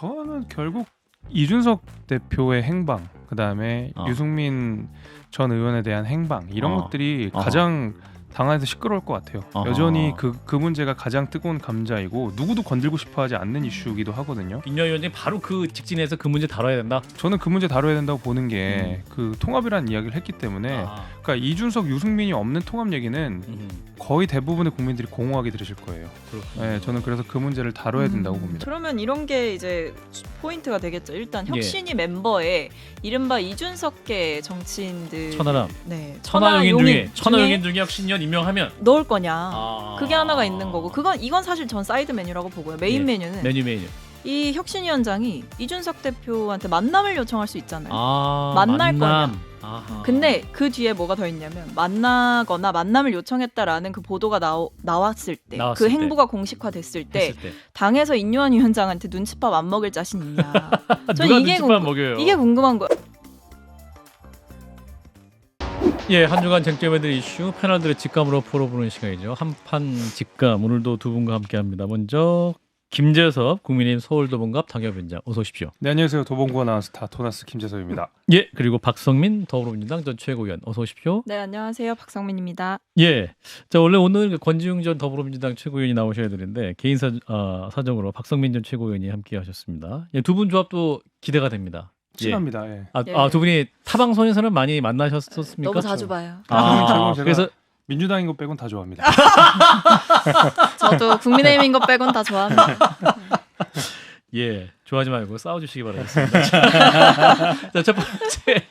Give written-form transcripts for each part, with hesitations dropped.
저는 결국 이준석 대표의 행방, 그다음에 유승민 전 의원에 대한 행방 이런 것들이 가장 당안에서 시끄러울 것 같아요. 여전히 그 문제가 가장 뜨거운 감자이고 누구도 건들고 싶어하지 않는 이슈이기도 하거든요. 윤여희 위원장이 바로 그 직진에서 그 문제 다뤄야 된다. 저는 그 문제 다뤄야 된다고 보는 게 그 통합이라는 이야기를 했기 때문에 그러니까 이준석, 유승민이 없는 통합 얘기는 거의 대부분의 국민들이 공허하게 들으실 거예요. 네, 저는 그래서 그 문제를 다뤄야 된다고 봅니다. 그러면 이런 게 이제 포인트가 되겠죠. 일단 혁신위 멤버에 이른바 이준석계 정치인들 천하람, 네, 천하용인 중에 혁신위원 임명하면 넣을 거냐. 그게 하나가 있는 거고 이건 사실 전 사이드 메뉴라고 보고요. 메인 메뉴는 메뉴. 이 혁신위원장이 이준석 대표한테 만남을 요청할 수 있잖아요. 만날 거냐. 근데 그 뒤에 뭐가 더 있냐면 만나거나 만남을 요청했다라는 그 보도가 나왔을 때 그 행보가 공식화됐을 때 당에서 인요한 위원장한테 눈칫밥 안 먹일 자신 있냐. 누가 눈칫밥 먹여요? 이게 궁금한 거예요. 예, 한 주간 쟁점에 대한 이슈 패널들의 직감으로 풀어보는 시간이죠. 한판 직감, 오늘도 두 분과 함께합니다. 먼저 김재섭 국민의힘 서울도봉갑 당협위원장, 어서 오십시오. 네, 안녕하세요. 도봉구 아나운서 토나스 김재섭입니다. 예, 그리고 박성민 더불어민주당 전 최고위원, 어서 오십시오. 네, 안녕하세요. 박성민입니다. 예, 자 원래 오늘 권지웅 전 더불어민주당 최고위원이 나오셔야 되는데 개인 사정으로 박성민 전 최고위원이 함께하셨습니다. 예, 두 분 조합도 기대가 됩니다. 친합니다. 예. 두 분이 타방송에서는 많이 만나셨었습니까? 너무 자주 봐요. 그래서 민주당인 것 빼곤 다 좋아합니다. 저도 국민의힘인 것 빼곤 다 좋아합니다. 예, 좋아하지 말고 싸워주시기 바라겠습니다. 자, 첫 번째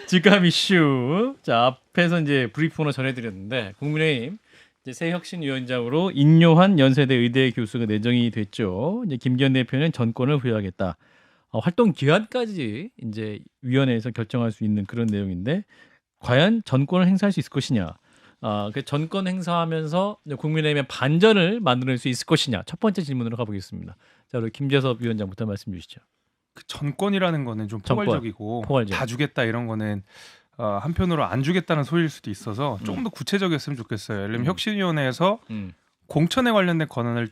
직감 이슈. 자, 앞에서 이제 브리핑으로 전해드렸는데 국민의힘 이제 새 혁신위원장으로 인요한 연세대 의대 교수가 내정이 됐죠. 이제 김기현 대표는 전권을 부여하겠다. 활동 기한까지 이제 위원회에서 결정할 수 있는 그런 내용인데 과연 전권을 행사할 수 있을 것이냐? 그 전권 행사하면서 국민의힘의 반전을 만들어낼 수 있을 것이냐? 첫 번째 질문으로 가보겠습니다. 자, 우리 김재섭 위원장부터 말씀 주시죠. 그 전권이라는 거는 좀 포괄적이고 다 주겠다 이런 거는 한편으로 안 주겠다는 소리일 수도 있어서 조금 더 구체적이었으면 좋겠어요. 예를 들면 혁신위원회에서 공천에 관련된 권한을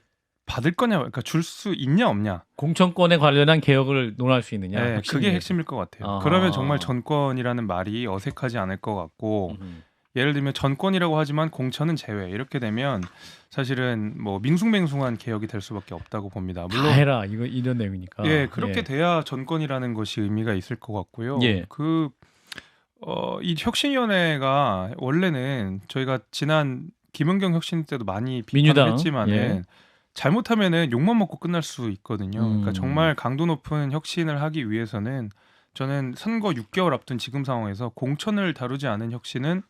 받을 거냐, 그러니까 줄 수 있냐 없냐. 공천권에 관련한 개혁을 논할 수 있느냐. 네, 그게 핵심일 것 같아요. 그러면 정말 전권이라는 말이 어색하지 않을 것 같고 예를 들면 전권이라고 하지만 공천은 제외 이렇게 되면 사실은 뭐 밍숭맹숭한 개혁이 될 수밖에 없다고 봅니다. 물론 다 해라 이런 내용이니까. 예, 그렇게 돼야 전권이라는 것이 의미가 있을 것 같고요. 예. 이 혁신위원회가 원래는 저희가 지난 김은경 혁신 때도 많이 비판을 했지만은 잘못하면은 욕만 먹고 끝날 수 있거든요. 그러니까 정말 강도 높은 혁신을 하기 위해서는 저는 선거 6개월 앞둔 지금 상황에서 공천을 다루지 않은 혁신은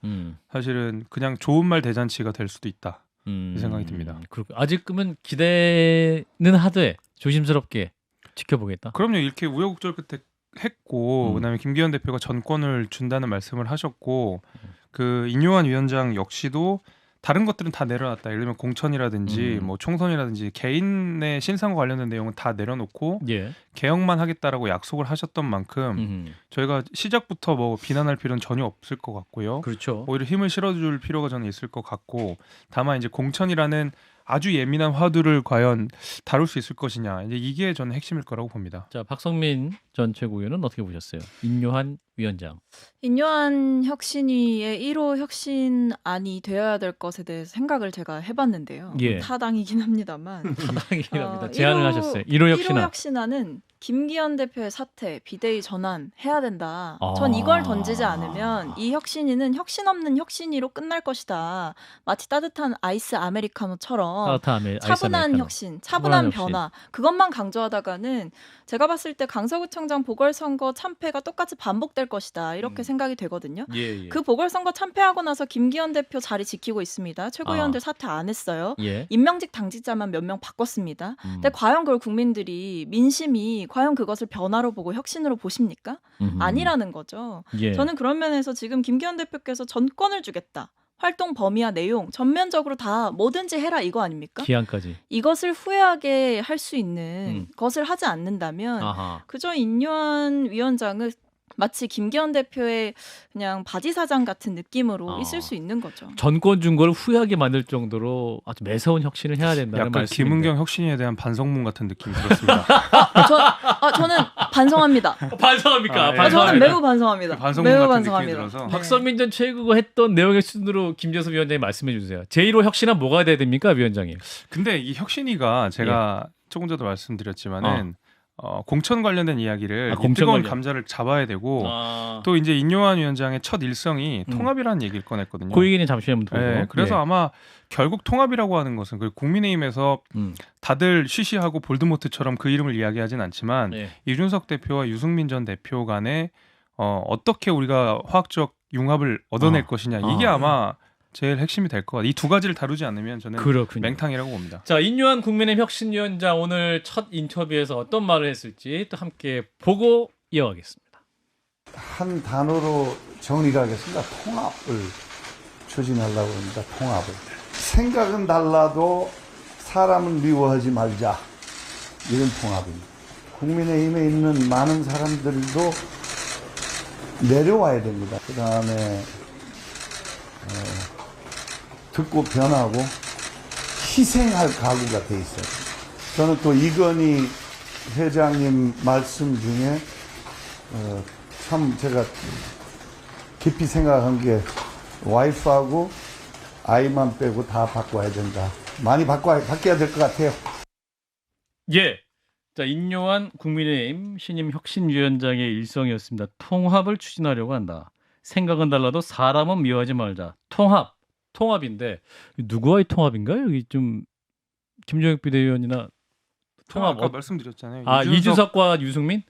사실은 그냥 좋은 말 대잔치가 될 수도 있다. 이 생각이 듭니다. 아직은 기대는 하되 조심스럽게 지켜보겠다. 그럼요. 이렇게 우여곡절 끝에 했고 그다음에 김기현 대표가 전권을 준다는 말씀을 하셨고 그 인요한 위원장 역시도 다른 것들은 다 내려놨다. 예를 들면 공천이라든지 뭐 총선이라든지 개인의 신상과 관련된 내용은 다 내려놓고 개혁만 하겠다라고 약속을 하셨던 만큼 저희가 시작부터 뭐 비난할 필요는 전혀 없을 것 같고요. 그렇죠. 오히려 힘을 실어줄 필요가 저는 있을 것 같고 다만 이제 공천이라는 아주 예민한 화두를 과연 다룰 수 있을 것이냐. 이제 이게 저는 핵심일 거라고 봅니다. 자, 박성민 전 최고위원은 어떻게 보셨어요? 인요한 위원장. 인요한 혁신위의 1호 혁신안이 되어야 될 것에 대해서 생각을 제가 해봤는데요. 타당이긴 합니다만. 타당이긴 합니다. 제안을 하셨어요. 1호 혁신안. 1호 혁신안은 김기현 대표의 사퇴, 비대위 전환 해야 된다. 전 이걸 던지지 않으면 이 혁신위는 혁신 없는 혁신위로 끝날 것이다. 마치 따뜻한 아이스 아메리카노처럼 차분한 혁신, 차분한 변화 그것만 강조하다가는 제가 봤을 때 강서구청장 보궐선거 참패가 똑같이 반복될 것이다. 이렇게 생각이 되거든요. 그 보궐선거 참패하고 나서 김기현 대표 자리 지키고 있습니다. 최고위원들 사퇴 안 했어요. 임명직 당직자만 몇 명 바꿨습니다. 근데 과연 그걸 국민들이 민심이 과연 그것을 변화로 보고 혁신으로 보십니까? 아니라는 거죠. 저는 그런 면에서 지금 김기현 대표께서 전권을 주겠다. 활동 범위와 내용 전면적으로 다 뭐든지 해라 이거 아닙니까? 기한까지. 이것을 후회하게 할 수 있는 것을 하지 않는다면 그저 인요한 위원장을 마치 김기현 대표의 그냥 바지 사장 같은 느낌으로 있을 수 있는 거죠. 전권 준 걸 후회하게 만들 정도로 아주 매서운 혁신을 해야 된다는 약간 말씀인데. 김은경 혁신에 대한 반성문 같은 느낌이 들었습니다. 반성합니다. 반성합니까? 아, 예. 저는 반성합니다. 매우 반성합니다. 반성문 매우 같은 반성합니다. 느낌이 들어서. 네. 박선민 전 최고가 했던 내용의 순으로 김재섭 위원장이 말씀해 주세요. 제1호 혁신은 뭐가 돼야 됩니까, 위원장님? 근데 이 혁신위가 제가 조금 전에도 말씀드렸지만은 공천 관련된 이야기를 이 공천 뜨거운 관련. 감자를 잡아야 되고 아, 또 이제 인요한 위원장의 첫 일성이 통합이라는 얘기를 꺼냈거든요. 그 얘기는 잠시 후에 듣고. 네, 그래서 아마 결국 통합이라고 하는 것은 그 국민의힘에서 다들 쉬쉬하고 볼드모트처럼 그 이름을 이야기하진 않지만 예. 이준석 대표와 유승민 전 대표 간에 어떻게 우리가 화학적 융합을 얻어낼 것이냐 이게 아마 제일 핵심이 될 것 같아요. 이 두 가지를 다루지 않으면 저는 그렇군요. 맹탕이라고 봅니다. 자, 인요한 국민의힘 혁신위원장 오늘 첫 인터뷰에서 어떤 말을 했을지 또 함께 보고 이어가겠습니다. 한 단어로 정리를 하겠습니다. 통합을 추진하려고 합니다. 통합을. 생각은 달라도 사람은 미워하지 말자. 이런 통합입니다. 국민의힘에 있는 많은 사람들도 내려와야 됩니다. 그 다음에 듣고 변하고 희생할 각오가 돼 있어요. 저는 또 이건희 회장님 말씀 중에 참 제가 깊이 생각한 게 와이프하고 아이만 빼고 다 바꿔야 된다. 많이 바꿔야 될 것 같아요. 예. 자, 인요한 국민의힘 신임 혁신위원장의 일성이었습니다. 통합을 추진하려고 한다. 생각은 달라도 사람은 미워하지 말자. 통합인데 누구와의 통합인가요? 여기 좀 김종혁 비대위원이나 통합 아까 말씀드렸잖아요. 이준석과 유승민?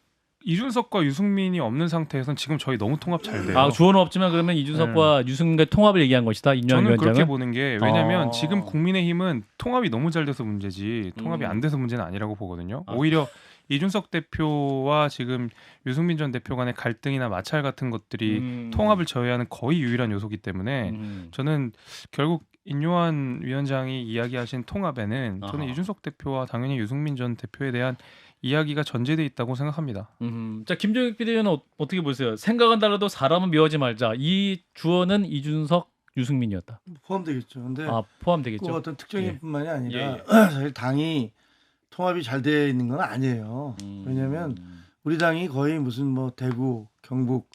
이준석과 유승민이 없는 상태에서는 지금 저희 너무 통합 잘 돼요. 아, 주어는 없지만 그러면 이준석과 유승민과의 통합을 얘기한 것이다. 인요한 저는 위원장은. 그렇게 보는 게 왜냐하면 아. 지금 국민의힘은 통합이 너무 잘 돼서 문제지 통합이 안 돼서 문제는 아니라고 보거든요. 오히려 이준석 대표와 지금 유승민 전 대표 간의 갈등이나 마찰 같은 것들이 통합을 저해하는 거의 유일한 요소이기 때문에 저는 결국 인요한 위원장이 이야기하신 통합에는 저는 이준석 대표와 당연히 유승민 전 대표에 대한 이야기가 전제돼 있다고 생각합니다. 자, 김종혁 비대위원은 어떻게 보세요? 생각은 달라도 사람은 미워하지 말자. 이 주어는 이준석, 유승민이었다. 포함되겠죠. 근데 포함되겠죠. 그 어떤 특정인뿐만이 아니라 예. 사실 당이 통합이 잘 되어 있는 건 아니에요. 왜냐하면 우리 당이 거의 무슨 뭐 대구, 경북,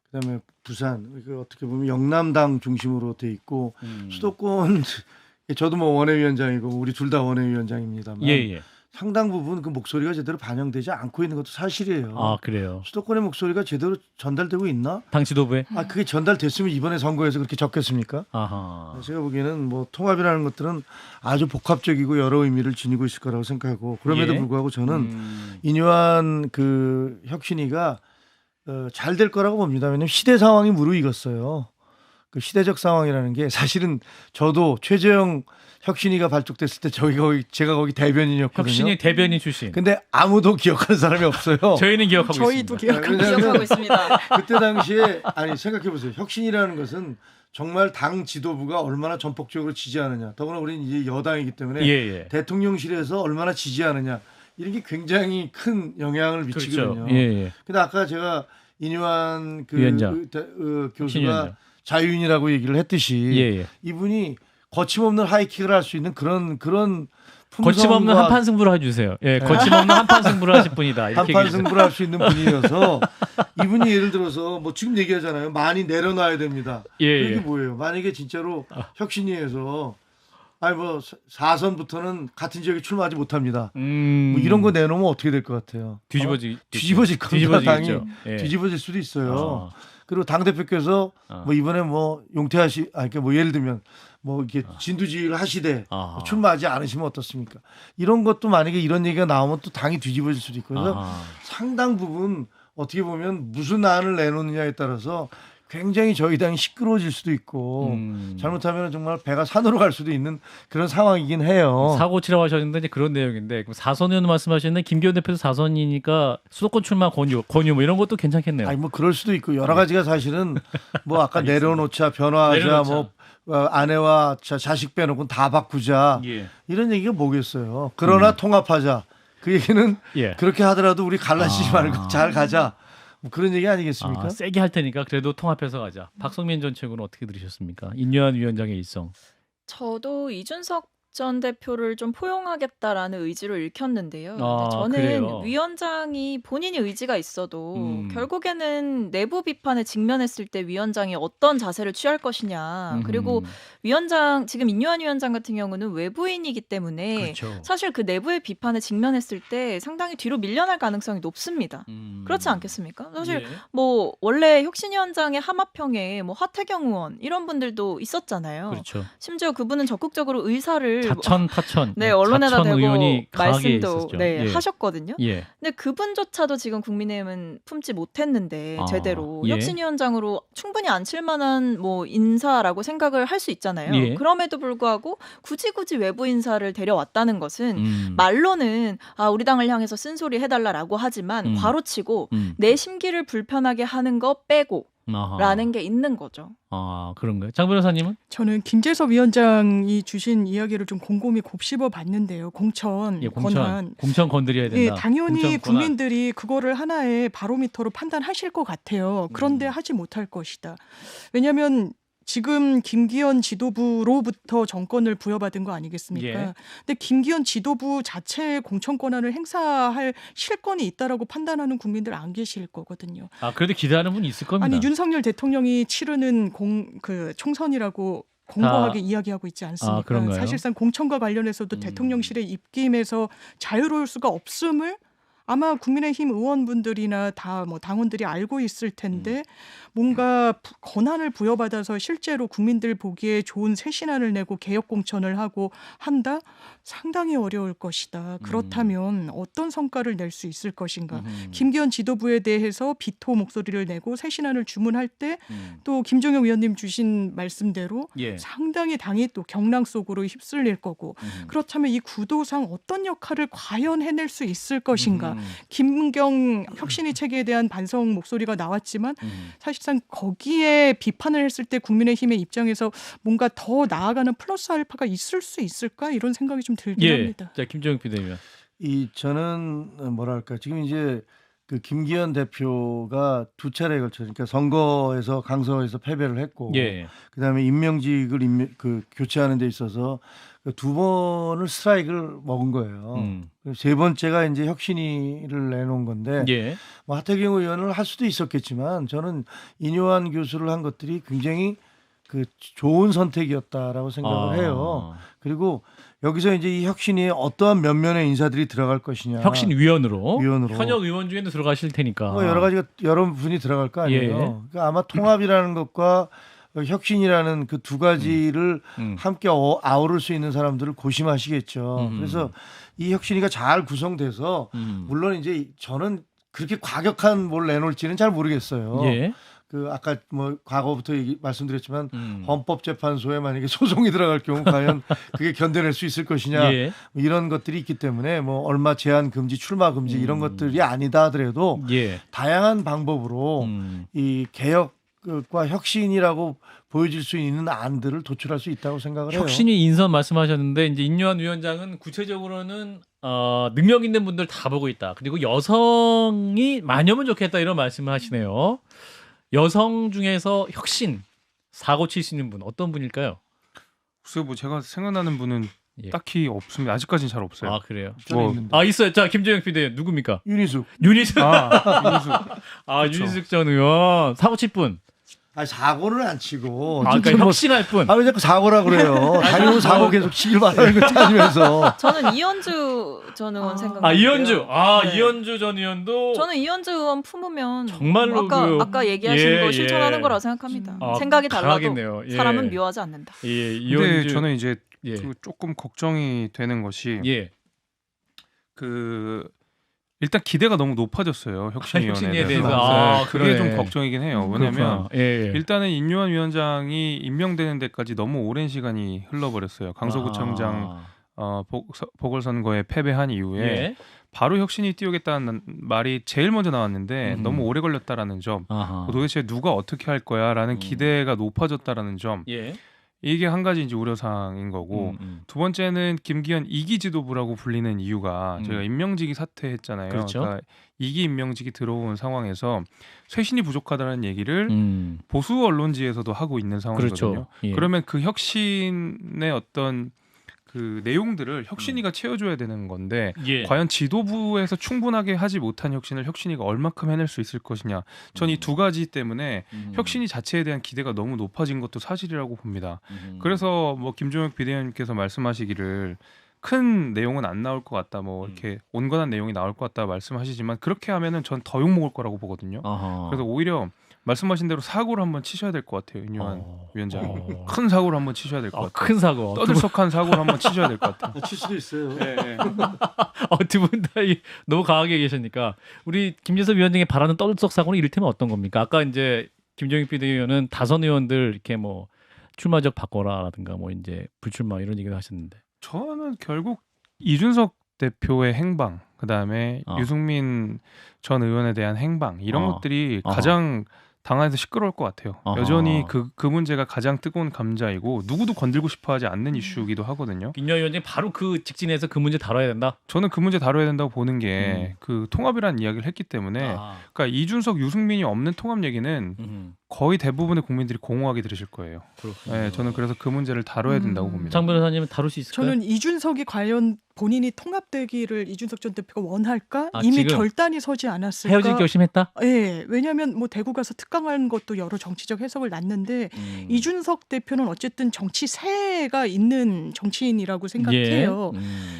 그다음에 부산, 그 어떻게 보면 영남당 중심으로 돼 있고 수도권 저도 뭐 원외위원장이고 우리 둘 다 원외위원장입니다만 예. 상당 부분 그 목소리가 제대로 반영되지 않고 있는 것도 사실이에요. 아, 그래요. 수도권의 목소리가 제대로 전달되고 있나? 당 지도부에? 그게 전달됐으면 이번에 선거에서 그렇게 적겠습니까? 아하. 제가 보기에는 뭐 통합이라는 것들은 아주 복합적이고 여러 의미를 지니고 있을 거라고 생각하고 그럼에도 예. 불구하고 저는 인요한 그 혁신위가 잘 될 거라고 봅니다. 왜냐하면 시대 상황이 무르익었어요. 그 시대적 상황이라는 게 사실은 저도 최재형 혁신위가 발족됐을 때 제가 거기 대변인이었거든요. 혁신위 대변인 출신. 근데 아무도 기억하는 사람이 없어요. 저희는 기억하고 저희도 있습니다. 기억하고 있습니다. 그때 당시에 생각해 보세요. 혁신이라는 것은 정말 당 지도부가 얼마나 전폭적으로 지지하느냐. 더구나 우리는 이제 여당이기 때문에 예. 대통령실에서 얼마나 지지하느냐. 이런 게 굉장히 큰 영향을 미치거든요. 그렇죠. 예. 근데 아까 제가 인요한 위원장. 교수가 신위원장. 자유인이라고 얘기를 했듯이 예. 이분이 거침없는 하이킥을 할 수 있는 그런 거침없는 한판 승부를 해주세요. 예, 거침없는 한판 승부를 하실 분이다. 이렇게 한판 승부를 할 수 있는 분이어서 이분이 예를 들어서 뭐 지금 얘기하잖아요. 많이 내려놔야 됩니다. 예. 이게 뭐예요? 만약에 진짜로 혁신위에서 뭐 4선부터는 같은 지역에 출마하지 못합니다. 뭐 이런 거 내놓으면 어떻게 될 것 같아요? 뒤집어질 겁니다. 당이 뒤집어질 수도 있어요. 그리고 당 대표께서 뭐 이번에 뭐 용태하시, 그러니까 뭐 예를 들면 뭐 이렇게 진두지휘를 하시되 출마하지 않으시면 어떻습니까? 이런 것도 만약에 이런 얘기가 나오면 또 당이 뒤집어질 수도 있고 그래서 상당 부분 어떻게 보면 무슨 안을 내놓느냐에 따라서 굉장히 저희 당이 시끄러워질 수도 있고 잘못하면 정말 배가 산으로 갈 수도 있는 그런 상황이긴 해요. 사고 치라고 하셨는데 이제 그런 내용인데 그럼 4선 의원 말씀하시는데 김기현 대표도 4선이니까 수도권 출마 권유 뭐 이런 것도 괜찮겠네요. 뭐 그럴 수도 있고 여러 가지가 사실은 뭐 아까 내려놓자 변화하자 뭐 아내와 자식 빼놓고 다 바꾸자 이런 얘기가 뭐겠어요. 그러나 통합하자 그 얘기는 그렇게 하더라도 우리 갈라지지 말고 잘 가자. 뭐 그런 얘기 아니겠습니까? 세게 할 테니까 그래도 통합해서 가자. 박성민 전 최고는 어떻게 들으셨습니까? 인요한 위원장의 일성. 저도 이준석 전 대표를 좀 포용하겠다라는 의지로 읽혔는데요. 아, 근데 저는 그래요? 위원장이 본인이 의지가 있어도 결국에는 내부 비판에 직면했을 때 위원장이 어떤 자세를 취할 것이냐. 그리고 위원장 지금 인요한 위원장 같은 경우는 외부인이기 때문에 그렇죠. 사실 그 내부의 비판에 직면했을 때 상당히 뒤로 밀려날 가능성이 높습니다. 그렇지 않겠습니까? 사실 예. 뭐 원래 혁신위원장의 하마평에 뭐 하태경 의원 이런 분들도 있었잖아요. 그렇죠. 심지어 그분은 적극적으로 의사를 자천 타천. 네, 언론에다 자천 대고 의원이 강하게 말씀도 있었죠. 네, 예. 하셨거든요. 예. 근데 그분조차도 지금 국민의힘은 품지 못했는데 제대로 예. 혁신위원장으로 충분히 앉힐 만한 뭐 인사라고 생각을 할 수 있잖아요. 예. 그럼에도 불구하고 굳이 외부 인사를 데려왔다는 것은 음. 말로는 우리 당을 향해서 쓴소리 해달라라고 하지만 괄호치고 내 심기를 불편하게 하는 거 빼고 라는 게 있는 거죠. 아, 그런가요? 장 변호사님은? 저는 김재섭 위원장이 주신 이야기를 좀 곰곰이 곱씹어 봤는데요. 공천, 예, 권한. 공천 건드려야 된다. 예, 당연히 공천 권한. 국민들이 그거를 하나의 바로미터로 판단하실 것 같아요. 그런데 하지 못할 것이다. 왜냐하면 지금 김기현 지도부로부터 정권을 부여받은 거 아니겠습니까? 예. 근데 김기현 지도부 자체의 공천 권한을 행사할 실권이 있다라고 판단하는 국민들 안 계실 거거든요. 아, 그래도 기대하는 분이 있을 겁니다. 아니 윤석열 대통령이 치르는 총선이라고 공고하게 이야기하고 있지 않습니까? 그런가요? 사실상 공천과 관련해서도 대통령실의 입김에서 자유로울 수가 없음을 아마 국민의힘 의원분들이나 다 뭐 당원들이 알고 있을 텐데 뭔가 권한을 부여받아서 실제로 국민들 보기에 좋은 새 신안을 내고 개혁 공천을 하고 한다? 상당히 어려울 것이다. 그렇다면 어떤 성과를 낼 수 있을 것인가? 김기현 지도부에 대해서 비토 목소리를 내고 새 신안을 주문할 때 또 김종영 위원님 주신 말씀대로 예. 상당히 당이 또 경랑 속으로 휩쓸릴 거고 그렇다면 이 구도상 어떤 역할을 과연 해낼 수 있을 것인가? 김문경 혁신위 체계에 대한 반성 목소리가 나왔지만 사실상 거기에 비판을 했을 때 국민의힘의 입장에서 뭔가 더 나아가는 플러스 알파가 있을 수 있을까 이런 생각이 좀 들긴 합니다. 자, 김정욱 비대위원. 저는 뭐랄까 지금 이제 그 김기현 대표가 두 차례에 걸쳐 그러니까 선거에서 강서에서 패배를 했고 예. 그다음에 임명직을 교체하는 데 있어서 두 번을 스트라이크를 먹은 거예요. 세 번째가 이제 혁신위를 내놓은 건데 예. 뭐 하태경 의원을 할 수도 있었겠지만 저는 인요한 교수를 한 것들이 굉장히 그 좋은 선택이었다라고 생각을 해요. 그리고 여기서 이제 이 혁신위에 어떠한 면면의 인사들이 들어갈 것이냐. 혁신위원으로. 위원으로. 현역 의원 중에도 들어가실 테니까. 뭐 여러 가지가 여러 분이 들어갈 거 아니에요. 예. 그러니까 아마 통합이라는 것과 혁신이라는 그 두 가지를 함께 아우를 수 있는 사람들을 고심하시겠죠. 그래서 이 혁신위가 잘 구성돼서 물론 이제 저는 그렇게 과격한 뭘 내놓을지는 잘 모르겠어요. 예. 그 아까 뭐 과거부터 말씀드렸지만 헌법재판소에 만약에 소송이 들어갈 경우 과연 그게 견뎌낼 수 있을 것이냐 예. 뭐 이런 것들이 있기 때문에 뭐 얼마 제한 금지, 출마 금지 이런 것들이 아니다 하더라도 예. 다양한 방법으로 이 개혁과 혁신이라고 보여질 수 있는 안들을 도출할 수 있다고 생각을 해요. 혁신위 인선 말씀하셨는데 이제 인요한 위원장은 구체적으로는 능력 있는 분들 다 보고 있다. 그리고 여성이 많으면 좋겠다 이런 말씀을 하시네요. 여성 중에서 혁신 사고 칠 수 있는 분 어떤 분일까요? 글쎄요, 뭐 제가 생각나는 분은 예. 딱히 없습니다. 아직까지는 잘 없어요. 아, 그래요? 뭐, 있어요. 자, 김정영 비대위원 누굽니까? 윤희숙. 윤희숙. 윤희숙. 그렇죠. 윤희숙 전 의원 사고 칠 분. 아니 사고를 안 치고. 그러니까 혁신할 분. 왜 자꾸 사고라 그래요? 다니고 사고 계속 치길 바라는 것도 아니면서. 저는 이현주 전 의원 생각나요. 이현주. 네. 이현주 전 의원도 저는 이현주 의원 품으면 정말로 아까 얘기하신 거 실천하는 거라고 생각합니다. 생각이 달라도 강하겠네요. 예. 사람은 묘하지 않는다. 예, 근데 저는 이제 예. 그 조금 걱정이 되는 것이 예. 그 일단 기대가 너무 높아졌어요. 혁신위원회에 혁신위에 대해서. 대해서. 그게 그러네. 좀 걱정이긴 해요. 왜냐하면 예. 일단은 인요한 위원장이 임명되는 데까지 너무 오랜 시간이 흘러버렸어요. 강서구청장 보궐선거에 패배한 이후에 예. 바로 혁신이 띄우겠다는 말이 제일 먼저 나왔는데 너무 오래 걸렸다라는 점, 도대체 누가 어떻게 할 거야라는 기대가 높아졌다라는 점, 예. 이게 한 가지 이제 우려사항인 거고, 두 번째는 김기현 2기 지도부라고 불리는 이유가 저희가 임명직이 사퇴했잖아요. 그렇죠. 그러니까 2기 임명직이 들어온 상황에서 쇄신이 부족하다는 얘기를 보수 언론지에서도 하고 있는 상황이거든요. 그렇죠. 예. 그러면 그 혁신의 어떤 그 내용들을 혁신위가 채워줘야 되는 건데 예. 과연 지도부에서 충분하게 하지 못한 혁신을 혁신위가 얼마큼 해낼 수 있을 것이냐. 전 이 두 가지 때문에 혁신위 자체에 대한 기대가 너무 높아진 것도 사실이라고 봅니다. 그래서 뭐 김종혁 비대위원님께서 말씀하시기를 큰 내용은 안 나올 것 같다. 뭐 이렇게 온건한 내용이 나올 것 같다 말씀하시지만 그렇게 하면은 전 더 욕먹을 거라고 보거든요. 아하. 그래서 오히려 말씀하신 대로 사고를 한번 치셔야 될 것 같아요. 윤유한 위원장이. 큰 사고를 한번 치셔야 될 것 같아요. 큰 사고. 떠들썩한 사고를 한번 치셔야 될 것 같아요. 칠 수도 있어요. 네. 두 분 다 너무 강하게 계시니까 우리 김재섭 위원장이 바라는 떠들썩 사고는 이를테면 어떤 겁니까? 아까 이제 김종익 비대위원은 다선 의원들 이렇게 뭐 출마적 바꿔라라든가 뭐 이제 불출마 이런 얘기도 하셨는데 저는 결국 이준석 대표의 행방, 그다음에 유승민 전 의원에 대한 행방 이런 것들이 가장 당안에서 시끄러울 것 같아요. 여전히 그 문제가 가장 뜨거운 감자이고 누구도 건들고 싶어하지 않는 이슈이기도 하거든요. 김영희 위원장이 바로 그 직진에서 그 문제 다뤄야 된다. 저는 그 문제 다뤄야 된다고 보는 게 그 통합이라는 이야기를 했기 때문에 그러니까 이준석, 유승민이 없는 통합 얘기는 거의 대부분의 국민들이 공허하게 들으실 거예요. 네, 저는 그래서 그 문제를 다뤄야 된다고 봅니다. 장 변호사님은 다룰 수 있을까요? 저는 이준석이 과연 본인이 통합되기를 이준석 전 대표가 원할까? 이미 지금 결단이 서지 않았을까? 헤어질 결심했다? 예, 왜냐하면 뭐 대구 가서 특강한 것도 여러 정치적 해석을 났는데 이준석 대표는 어쨌든 정치세가 있는 정치인이라고 생각해요.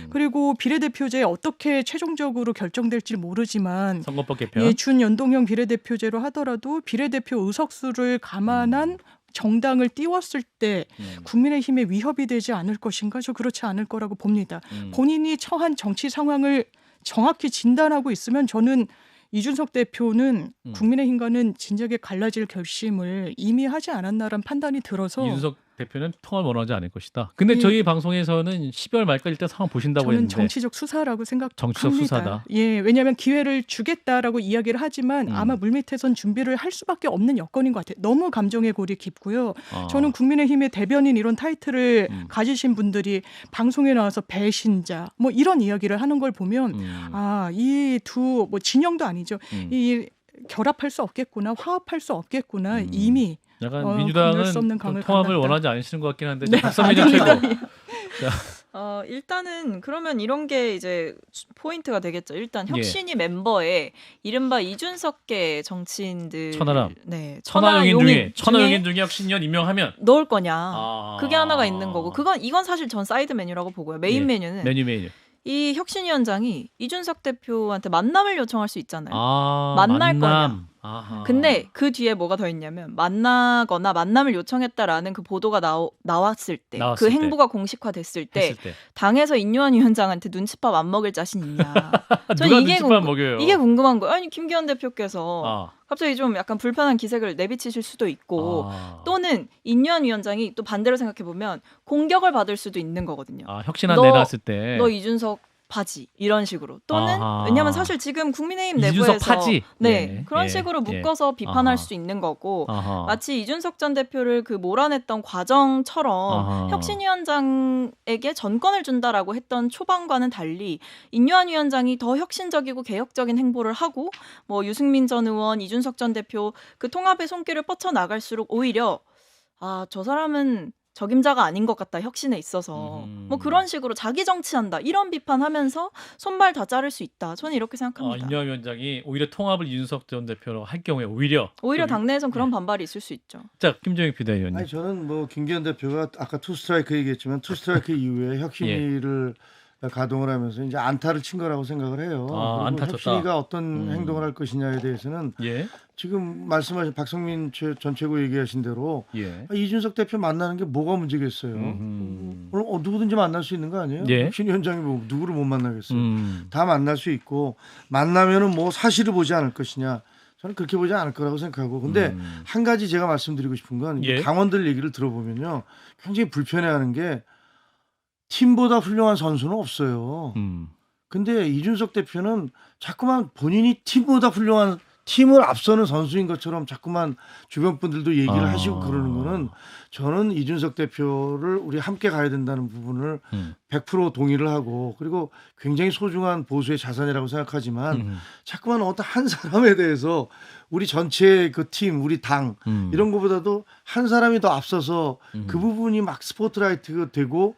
그리고 비례대표제 어떻게 최종적으로 결정될지 모르지만 선거법 개편. 예, 준연동형 비례대표제로 하더라도 비례대표 의석수를 감안한 정당을 띄웠을 때 국민의힘에 위협이 되지 않을 것인가? 저 그렇지 않을 거라고 봅니다. 본인이 처한 정치 상황을 정확히 진단하고 있으면 저는 이준석 대표는 국민의힘과는 진작에 갈라질 결심을 이미 하지 않았나라는 판단이 들어서 이준석 대표는 통합을 원하지 않을 것이다. 근데 저희 방송에서는 12월 말까지 일단 상황 보신다고 저는 했는데 정치적 수사라고 생각합니다. 정치적 수사다. 예, 왜냐하면 기회를 주겠다라고 이야기를 하지만 아마 물밑에선 준비를 할 수밖에 없는 여건인 것 같아요. 너무 감정의 골이 깊고요. 저는 국민의힘의 대변인 이런 타이틀을 가지신 분들이 방송에 나와서 배신자 뭐 이런 이야기를 하는 걸 보면 이 두 뭐 진영도 아니죠. 이 결합할 수 없겠구나, 화합할 수 없겠구나 이미. 약간 민주당은 통합을 건넜다. 원하지 않으시는 것 같긴 한데 네, 박선미님 최고. 일단은 그러면 이런 게 이제 포인트가 되겠죠. 일단 혁신위 멤버에 이른바 이준석계 정치인들 천하람. 네, 천하용인 중에 혁신위원 임명하면 넣을 거냐. 그게 하나가 있는 거고. 이건 사실 전 사이드 메뉴라고 보고요. 메인 메뉴는 메뉴. 이 혁신위원장이 이준석 대표한테 만남을 요청할 수 있잖아요. 만날 거냐. 근데 그 뒤에 뭐가 더 있냐면 만나거나 만남을 요청했다라는 그 보도가 나왔을 때, 그 행보가 공식화됐을 때 당에서 인요한 위원장한테 눈칫밥 안 먹일 자신 있냐. 누가 눈칫밥 먹여요? 이게 궁금한 거예요. 아니 김기현 대표께서 갑자기 좀 약간 불편한 기색을 내비치실 수도 있고 또는 인요한 위원장이 또 반대로 생각해보면 공격을 받을 수도 있는 거거든요. 혁신안 내놨을 때 너 이준석 파지 이런 식으로 또는 왜냐하면 사실 지금 국민의힘 이준석 내부에서 파지? 그런 식으로 묶어서 비판할 수 있는 거고 마치 이준석 전 대표를 그 몰아냈던 과정처럼 혁신위원장에게 전권을 준다라고 했던 초반과는 달리 인요한 위원장이 더 혁신적이고 개혁적인 행보를 하고 뭐 유승민 전 의원, 이준석 전 대표 그 통합의 손길을 뻗쳐나갈수록 오히려 저 사람은 적임자가 아닌 것 같다. 혁신에 있어서. 뭐 그런 식으로 자기 정치한다. 이런 비판하면서 손발 다 자를 수 있다. 저는 이렇게 생각합니다. 인요한 위원장이 오히려 통합을 이준석 전 대표로 할 경우에 오히려 당내에선 그런 반발이 있을 수 있죠. 자, 김종익 비대위원님. 아니 저는 뭐 김기현 대표가 아까 투 스트라이크 얘기했지만 투 스트라이크 이후에 혁신위를 가동을 하면서 이제 안타를 친 거라고 생각을 해요. 안타 쳤다. 혁신위가 어떤 행동을 할 것이냐에 대해서는 지금 말씀하신 박성민 전 최고 얘기하신 대로 이준석 대표 만나는 게 뭐가 문제겠어요. 물론 누구든지 만날 수 있는 거 아니에요? 혁신위원장이 뭐 누구를 못 만나겠어요. 다 만날 수 있고 만나면은 뭐 사실을 보지 않을 것이냐. 저는 그렇게 보지 않을 거라고 생각하고 근데 한 가지 제가 말씀드리고 싶은 건 당원들 얘기를 들어보면요. 굉장히 불편해하는 게 팀보다 훌륭한 선수는 없어요. 근데 이준석 대표는 자꾸만 본인이 팀보다 훌륭한 팀을 앞서는 선수인 것처럼 자꾸만 주변 분들도 얘기를 하시고 그러는 거는 저는 이준석 대표를 우리 함께 가야 된다는 부분을 100% 동의를 하고 그리고 굉장히 소중한 보수의 자산이라고 생각하지만 자꾸만 어떤 한 사람에 대해서 우리 전체 그 팀, 우리 당 이런 것보다도 한 사람이 더 앞서서 그 부분이 막 스포트라이트가 되고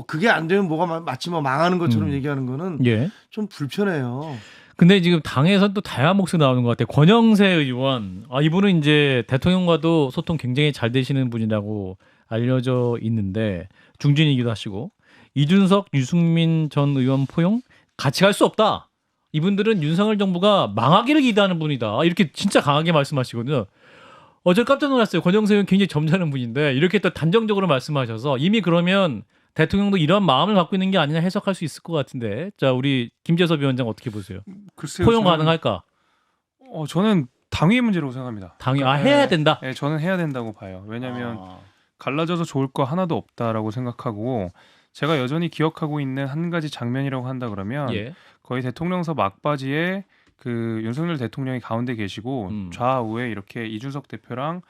그게 안 되면 뭐가 마치 뭐 망하는 것처럼 얘기하는 거는 좀 불편해요. 근데 지금 당에서 또 다양한 목소리 나오는 것 같아요. 권영세 의원, 이분은 이제 대통령과도 소통 굉장히 잘 되시는 분이라고 알려져 있는데 중진이기도 하시고 이준석, 유승민 전 의원 포용 같이 갈 수 없다. 이분들은 윤석열 정부가 망하기를 기대하는 분이다. 이렇게 진짜 강하게 말씀하시거든요. 어제 깜짝 놀랐어요. 권영세 의원 굉장히 점잖은 분인데 이렇게 또 단정적으로 말씀하셔서 이미 그러면 대통령도 이런 마음을 갖고 있는 게 아니냐 해석할 수 있을 것 같은데, 자 우리 김재섭 위원장 어떻게 보세요? 글쎄요, 포용 가능할까? 저는 당위의 문제라고 생각합니다. 당위 해야 된다. 네, 저는 해야 된다고 봐요. 왜냐하면 갈라져서 좋을 거 하나도 없다라고 생각하고 제가 여전히 기억하고 있는 한 가지 장면이라고 한다 그러면 거의 대통령서 막바지에 그 윤석열 대통령이 가운데 계시고 좌우에 이렇게 이준석 대표랑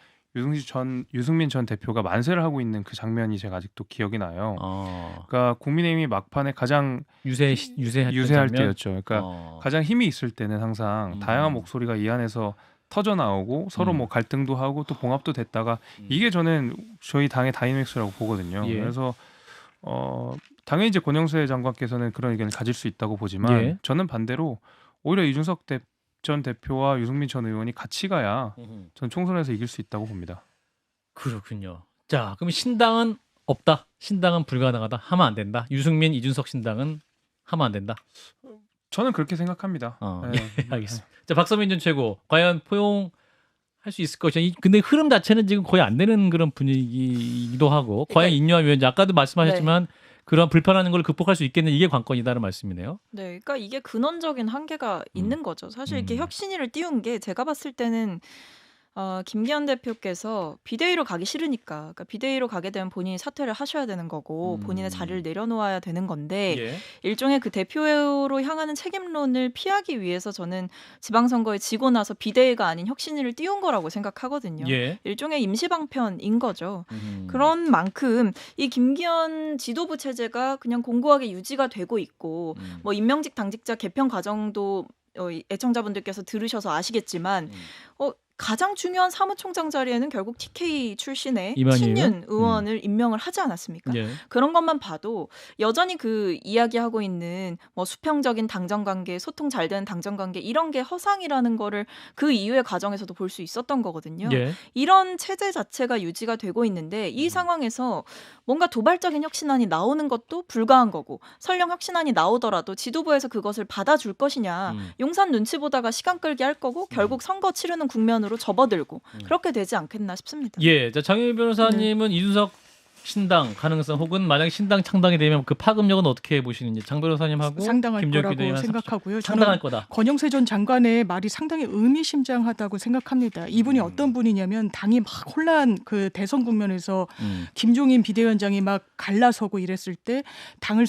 유승민 전 대표가 만세를 하고 있는 그 장면이 제가 아직도 기억이 나요. 그러니까 국민의힘이 막판에 가장 유세할 때였죠. 그러니까 가장 힘이 있을 때는 항상 다양한 목소리가 이 안에서 터져 나오고 서로 뭐 갈등도 하고 또 봉합도 됐다가 이게 저는 저희 당의 다이내믹스라고 보거든요. 그래서 당연히 이제 권영세 장관께서는 그런 의견을 가질 수 있다고 보지만 저는 반대로 오히려 이준석 전 대표와 유승민 전 의원이 같이 가야 전 총선에서 이길 수 있다고 봅니다. 그렇군요. 자, 그럼 신당은 없다. 신당은 불가능하다. 하면 안 된다. 유승민, 이준석 신당은 하면 안 된다. 저는 그렇게 생각합니다. 알겠습니다. 자, 박서민 전 최고. 과연 포용할 수 있을 것이냐. 근데 흐름 자체는 지금 거의 안 되는 그런 분위기이기도 하고. 과연 인류와 위원장 아까도 말씀하셨지만 그런 불편한 걸 극복할 수 있겠는 이게 관건이다는 말씀이네요. 네, 그러니까 이게 근원적인 한계가 있는 거죠. 사실 이렇게 혁신위를 띄운 게 제가 봤을 때는 김기현 대표께서 비대위로 가기 싫으니까, 그러니까 비대위로 가게 되면 본인이 사퇴를 하셔야 되는 거고 본인의 자리를 내려놓아야 되는 건데 일종의 그 대표로 향하는 책임론을 피하기 위해서 저는 지방선거에 지고 나서 비대위가 아닌 혁신위를 띄운 거라고 생각하거든요. 일종의 임시방편인 거죠. 그런 만큼 이 김기현 지도부 체제가 그냥 공고하게 유지가 되고 있고 뭐 임명직 당직자 개편 과정도 애청자분들께서 들으셔서 아시겠지만 가장 중요한 사무총장 자리에는 결국 TK 출신의 신윤 의원을 임명을 하지 않았습니까? 그런 것만 봐도 여전히 그 이야기하고 있는 뭐 수평적인 당정관계, 소통 잘 되는 당정관계 이런 게 허상이라는 거를 그 이후의 과정에서도 볼 수 있었던 거거든요. 이런 체제 자체가 유지가 되고 있는데 이 상황에서 뭔가 도발적인 혁신안이 나오는 것도 불가한 거고 설령 혁신안이 나오더라도 지도부에서 그것을 받아줄 것이냐 용산 눈치 보다가 시간 끌기 할 거고 결국 선거 치르는 국면으로 접어들고 그렇게 되지 않겠나 싶습니다. 자 장혜미 변호사님은 이준석 신당 가능성 혹은 만약에 신당 창당이 되면 그 파급력은 어떻게 보시는지 장 변호사님하고 상당할 거라고 생각하고요. 상당할 거다. 권영세 전 장관의 말이 상당히 의미심장하다고 생각합니다. 이분이 어떤 분이냐면 당이 막 혼란 그 대선 국면에서 김종인 비대위원장이 막 갈라서고 이랬을 때 당을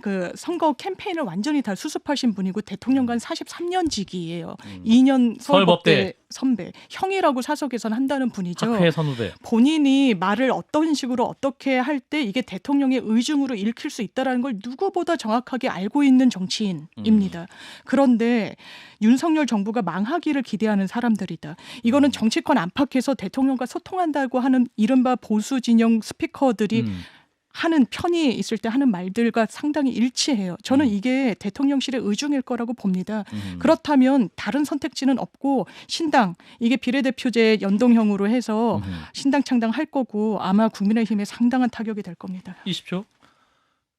그 선거 캠페인을 완전히 다 수습하신 분이고 대통령관 43년직이에요. 2년 서울법대 선배, 형이라고 사석에서는 한다는 분이죠. 학회 선후배. 본인이 말을 어떤 식으로 어떻게 할 때 이게 대통령의 의중으로 읽힐 수 있다는 걸 누구보다 정확하게 알고 있는 정치인입니다. 그런데 윤석열 정부가 망하기를 기대하는 사람들이다. 이거는 정치권 안팎에서 대통령과 소통한다고 하는 이른바 보수 진영 스피커들이 하는 편이 있을 때 하는 말들과 상당히 일치해요. 저는 이게 대통령실의 의중일 거라고 봅니다. 그렇다면 다른 선택지는 없고 신당, 이게 비례대표제 연동형으로 해서 신당 창당할 거고 아마 국민의힘에 상당한 타격이 될 겁니다. 20초.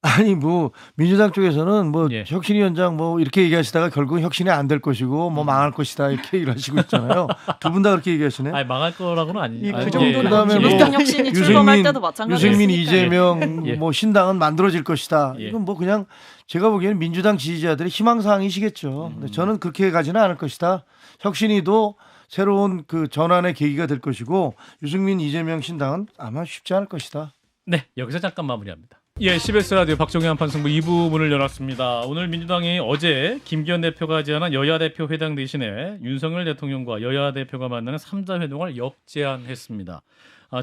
아니 뭐 민주당 쪽에서는 뭐 혁신위원장 뭐 이렇게 얘기하시다가 결국은 혁신이 안 될 것이고 뭐 망할 것이다 이렇게 얘기를 하시고 있잖아요. 두 분 다 그렇게 얘기하시네. 아니 망할 거라고는 아니에요. 그 정도는 그다음에 뭐 혁신이 출범할 때도 마찬가지였으니까. 유승민, 이재명 뭐 신당은 만들어질 것이다. 이건 뭐 그냥 제가 보기에는 민주당 지지자들의 희망사항이시겠죠. 근데 저는 그렇게 가지는 않을 것이다. 혁신이도 새로운 그 전환의 계기가 될 것이고 유승민, 이재명 신당은 아마 쉽지 않을 것이다. 네, 여기서 잠깐 마무리합니다. 예, CBS 라디오 박정희 한판승부 2부 문을 열었습니다. 오늘 민주당이 어제 김기현 대표가 제안한 여야 대표 회담 대신에 윤석열 대통령과 여야 대표가 만나는 3자 회동을 역제안했습니다.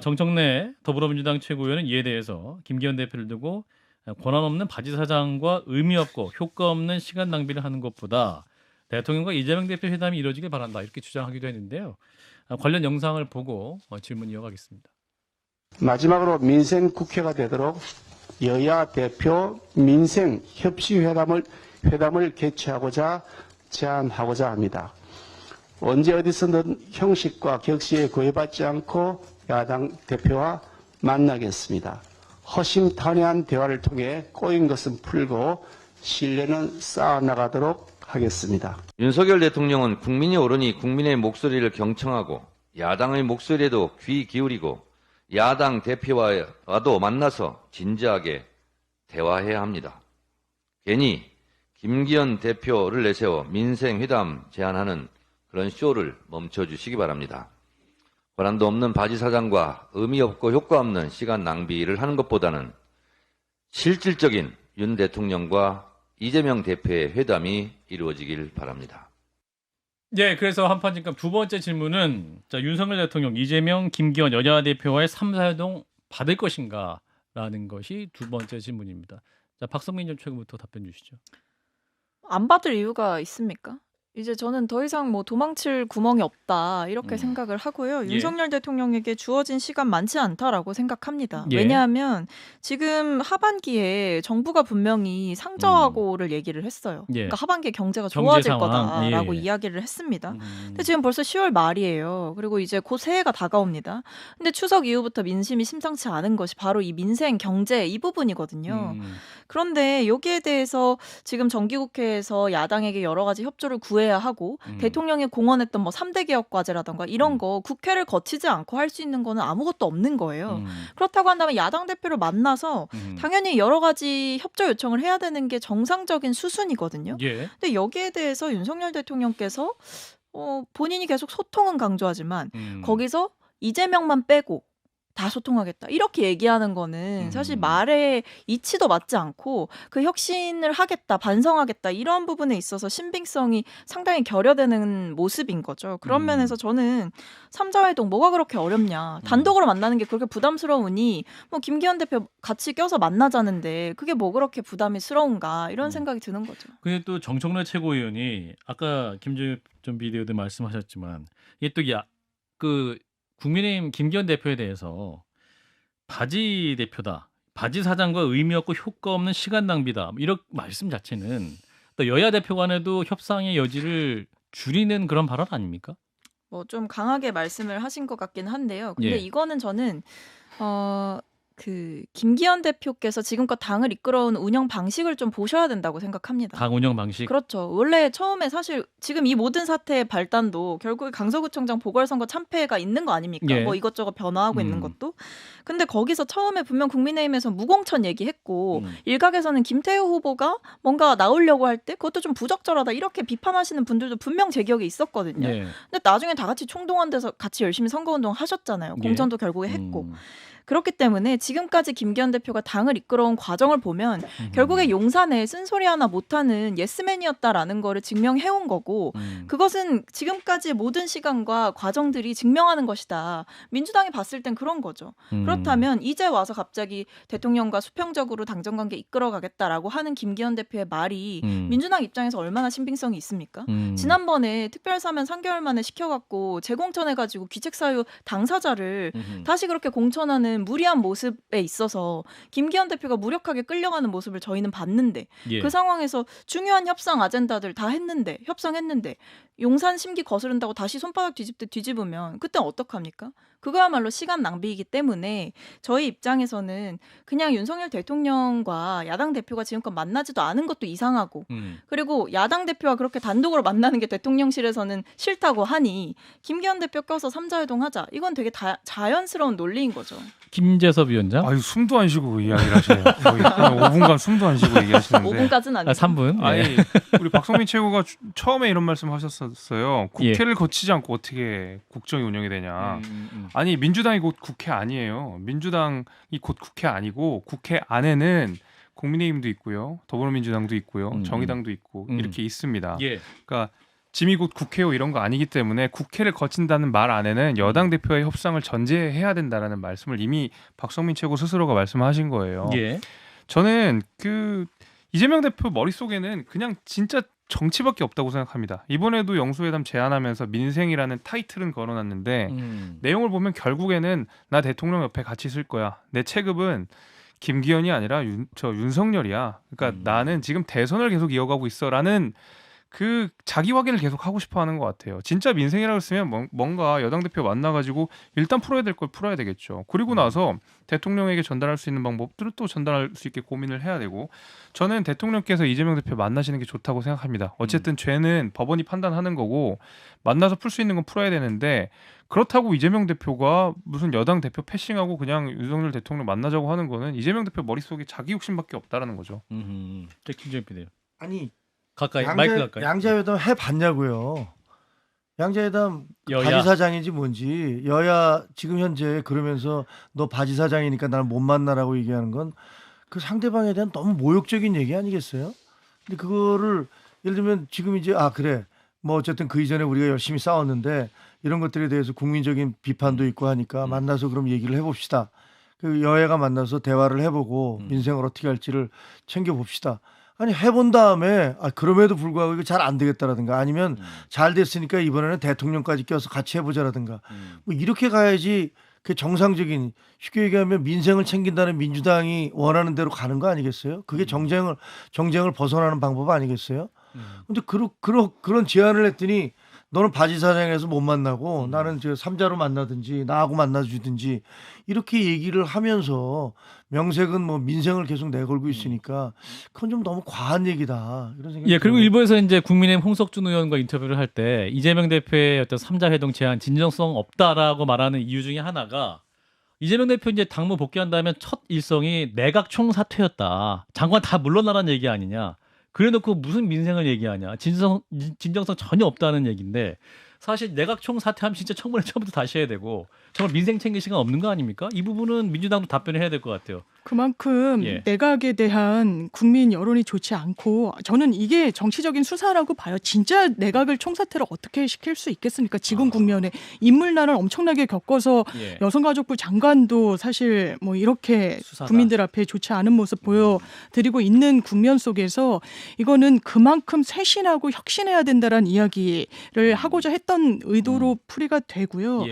정청래 더불어민주당 최고위원은 이에 대해서 김기현 대표를 두고 권한 없는 바지 사장과 의미 없고 효과 없는 시간 낭비를 하는 것보다 대통령과 이재명 대표 회담이 이루어지길 바란다 이렇게 주장하기도 했는데요. 관련 영상을 보고 질문 이어가겠습니다. 마지막으로 민생 국회가 되도록 여야 대표 민생 협시 회담을 개최하고자 제안하고자 합니다. 언제 어디서든 형식과 격시에 구애받지 않고 야당 대표와 만나겠습니다. 허심탄회한 대화를 통해 꼬인 것은 풀고 신뢰는 쌓아나가도록 하겠습니다. 윤석열 대통령은 국민이 오르니 국민의 목소리를 경청하고 야당의 목소리에도 귀 기울이고 야당 대표와도 만나서 진지하게 대화해야 합니다. 괜히 김기현 대표를 내세워 민생회담 제안하는 그런 쇼를 멈춰주시기 바랍니다. 권한도 없는 바지 사장과 의미 없고 효과 없는 시간 낭비를 하는 것보다는 실질적인 윤 대통령과 이재명 대표의 회담이 이루어지길 바랍니다. 예, 그래서 한판진감 두 번째 질문은 윤석열 대통령, 이재명, 김기현 여야 대표와의 3자 회동 받을 것인가라는 것이 두 번째 질문입니다. 자, 박성민 전 최고부터 답변 주시죠. 안 받을 이유가 있습니까? 이제 저는 더 이상 뭐 도망칠 구멍이 없다 이렇게 생각을 하고요. 예. 윤석열 대통령에게 주어진 시간 많지 않다라고 생각합니다. 예. 왜냐하면 지금 하반기에 정부가 분명히 상저하고를 얘기를 했어요. 예. 그러니까 하반기에 경제가 경제 좋아질 상황. 거다라고 예. 이야기를 했습니다. 근데 지금 벌써 10월 말이에요. 그리고 이제 곧 새해가 다가옵니다. 근데 추석 이후부터 민심이 심상치 않은 것이 바로 이 민생, 경제 이 부분이거든요. 그런데 여기에 대해서 지금 정기국회에서 야당에게 여러 가지 협조를 구해야 하고 대통령이 공언했던 뭐 3대 개혁 과제라던가 이런 거 국회를 거치지 않고 할 수 있는 거는 아무것도 없는 거예요. 그렇다고 한다면 야당 대표를 만나서 당연히 여러 가지 협조 요청을 해야 되는 게 정상적인 수순이거든요. 예. 근데 여기에 대해서 윤석열 대통령께서 본인이 계속 소통은 강조하지만 거기서 이재명만 빼고 다 소통하겠다 이렇게 얘기하는 거는 사실 말의 이치도 맞지 않고 그 혁신을 하겠다 반성하겠다 이런 부분에 있어서 신빙성이 상당히 결여되는 모습인 거죠. 그런 면에서 저는 3자 회동 뭐가 그렇게 어렵냐 단독으로 만나는 게 그렇게 부담스러우니 뭐 김기현 대표 같이 껴서 만나자는데 그게 뭐 그렇게 부담스러운가 이런 생각이 드는 거죠. 근데 또 정청래 최고위원이 아까 김정일 전 비대위원도 말씀하셨지만 이게 또 국민의힘 김기현 대표에 대해서 바지 대표다, 바지 사장과 의미 없고 효과 없는 시간 낭비다 이런 말씀 자체는 또 여야 대표 간에도 협상의 여지를 줄이는 그런 발언 아닙니까? 뭐 좀 강하게 말씀을 하신 것 같긴 한데요. 근데 예. 이거는 저는 김기현 대표께서 지금껏 당을 이끌어온 운영 방식을 좀 보셔야 된다고 생각합니다. 당 운영 방식. 그렇죠. 원래 처음에 사실 지금 이 모든 사태의 발단도 결국에 강서구청장 보궐선거 참패가 있는 거 아닙니까? 예. 뭐 이것저것 변화하고 있는 것도. 근데 거기서 처음에 분명 국민의힘에서 무공천 얘기했고 일각에서는 김태우 후보가 뭔가 나오려고 할 때 그것도 좀 부적절하다 이렇게 비판하시는 분들도 분명 제 기억에 있었거든요. 예. 근데 나중에 다 같이 총동원돼서 같이 열심히 선거운동 하셨잖아요. 예. 공천도 결국에 했고. 그렇기 때문에 지금까지 김기현 대표가 당을 이끌어온 과정을 보면 결국에 용산에 쓴소리 하나 못하는 예스맨이었다라는 거를 증명해온 거고 그것은 지금까지의 모든 시간과 과정들이 증명하는 것이다. 민주당이 봤을 땐 그런 거죠. 그렇다면 이제 와서 갑자기 대통령과 수평적으로 당정관계 이끌어가겠다라고 하는 김기현 대표의 말이 민주당 입장에서 얼마나 신빙성이 있습니까? 지난번에 특별사면 3개월 만에 시켜갖고 재공천해가지고 귀책사유 당사자를 다시 그렇게 공천하는 무리한 모습에 있어서 김기현 대표가 무력하게 끌려가는 모습을 저희는 봤는데 예. 그 상황에서 중요한 협상 아젠다들 다 했는데 협상했는데 용산 심기 거스른다고 다시 손바닥 뒤집으면 그땐 어떡합니까? 그거야말로 시간 낭비이기 때문에 저희 입장에서는 그냥 윤석열 대통령과 야당 대표가 지금껏 만나지도 않은 것도 이상하고 그리고 야당 대표와 그렇게 단독으로 만나는 게 대통령실에서는 싫다고 하니 김기현 대표 껴서 3자 회동하자. 이건 되게 자연스러운 논리인 거죠. 김재섭 위원장. 아유 숨도 안 쉬고 이야기를 하시네요. 거의 5분간 숨도 안 쉬고 얘기하시는데. 5분까지는 아니고. 3분. 아니 우리 박성민 최고가 처음에 이런 말씀하셨었어요. 국회를 거치지 않고 어떻게 국정이 운영이 되냐. 아니 민주당이 곧 국회 아니에요. 민주당이 곧 국회 아니고 국회 안에는 국민의힘도 있고요, 더불어민주당도 있고요, 정의당도 있고 이렇게 있습니다. 예. 그러니까 짐이 곧 국회요 이런 거 아니기 때문에 국회를 거친다는 말 안에는 여당 대표의 협상을 전제해야 된다라는 말씀을 이미 박성민 최고 스스로가 말씀하신 거예요. 예. 저는 그 이재명 대표 머릿속에는 그냥 진짜 정치밖에 없다고 생각합니다. 이번에도 영수회담 제안하면서 민생이라는 타이틀은 걸어놨는데 내용을 보면 결국에는 나 대통령 옆에 같이 있을 거야. 내 체급은 김기현이 아니라 윤석열이야. 그러니까 나는 지금 대선을 계속 이어가고 있어라는 그 자기 확인을 계속 하고 싶어하는 것 같아요. 진짜 민생이라고 했으면 뭔가 여당 대표 만나가지고 일단 풀어야 될 걸 풀어야 되겠죠. 그리고 나서 대통령에게 전달할 수 있는 방법들을 또 전달할 수 있게 고민을 해야 되고, 저는 대통령께서 이재명 대표 만나시는 게 좋다고 생각합니다. 어쨌든 죄는 법원이 판단하는 거고 만나서 풀 수 있는 건 풀어야 되는데, 그렇다고 이재명 대표가 무슨 여당 대표 패싱하고 그냥 윤석열 대통령 만나자고 하는 거는 이재명 대표 머릿속에 자기 욕심밖에 없다라는 거죠. 김정일 PD. 아니 가까이 마이크 가까이. 양자회담 해봤냐고요. 양자회담 여야. 바지사장인지 뭔지, 여야 지금 현재 그러면서 너 바지사장이니까 나는 못 만나라고 얘기하는 건 그 상대방에 대한 너무 모욕적인 얘기 아니겠어요? 근데 그거를 예를 들면 지금 이제 그래 뭐 어쨌든 그 이전에 우리가 열심히 싸웠는데 이런 것들에 대해서 국민적인 비판도 있고 하니까 만나서 그럼 얘기를 해봅시다. 그 여야가 만나서 대화를 해보고 민생을 어떻게 할지를 챙겨봅시다. 아니 해본 다음에 그럼에도 불구하고 이거 잘 안 되겠다라든가, 아니면 잘 됐으니까 이번에는 대통령까지 껴서 같이 해보자라든가, 뭐 이렇게 가야지 그 정상적인, 쉽게 얘기하면 민생을 챙긴다는 민주당이 원하는 대로 가는 거 아니겠어요? 그게 정쟁을 벗어나는 방법 아니겠어요? 근데 그런 제안을 했더니 너는 바지사장에서 못 만나고 나는 저 삼자로 만나든지 나하고 만나주든지 이렇게 얘기를 하면서 명색은 뭐 민생을 계속 내걸고 있으니까 그건 좀 너무 과한 얘기다, 이런 생각이. 예, 그리고 일부에서 이제 국민의힘 홍석준 의원과 인터뷰를 할 때 이재명 대표의 어떤 3자 회동 제안 진정성 없다라고 말하는 이유 중에 하나가, 이재명 대표 이제 당무 복귀한다면 첫 일성이 내각 총사퇴였다. 장관 다 물러나라는 얘기 아니냐. 그래놓고 무슨 민생을 얘기하냐. 진정성 전혀 없다는 얘기인데, 사실 내각 총사퇴하면 진짜 청문회 처음부터 다시 해야 되고 정말 민생 챙길 시간 없는 거 아닙니까? 이 부분은 민주당도 답변을 해야 될 것 같아요. 그만큼 내각에 대한 국민 여론이 좋지 않고, 저는 이게 정치적인 수사라고 봐요. 진짜 내각을 총사퇴를 어떻게 시킬 수 있겠습니까? 지금 국면에 인물난을 엄청나게 겪어서 여성가족부 장관도 사실 뭐 이렇게 수사다. 국민들 앞에 좋지 않은 모습 보여드리고 있는 국면 속에서 이거는 그만큼 쇄신하고 혁신해야 된다라는 이야기를 하고자 했던 의도로 풀이가 되고요.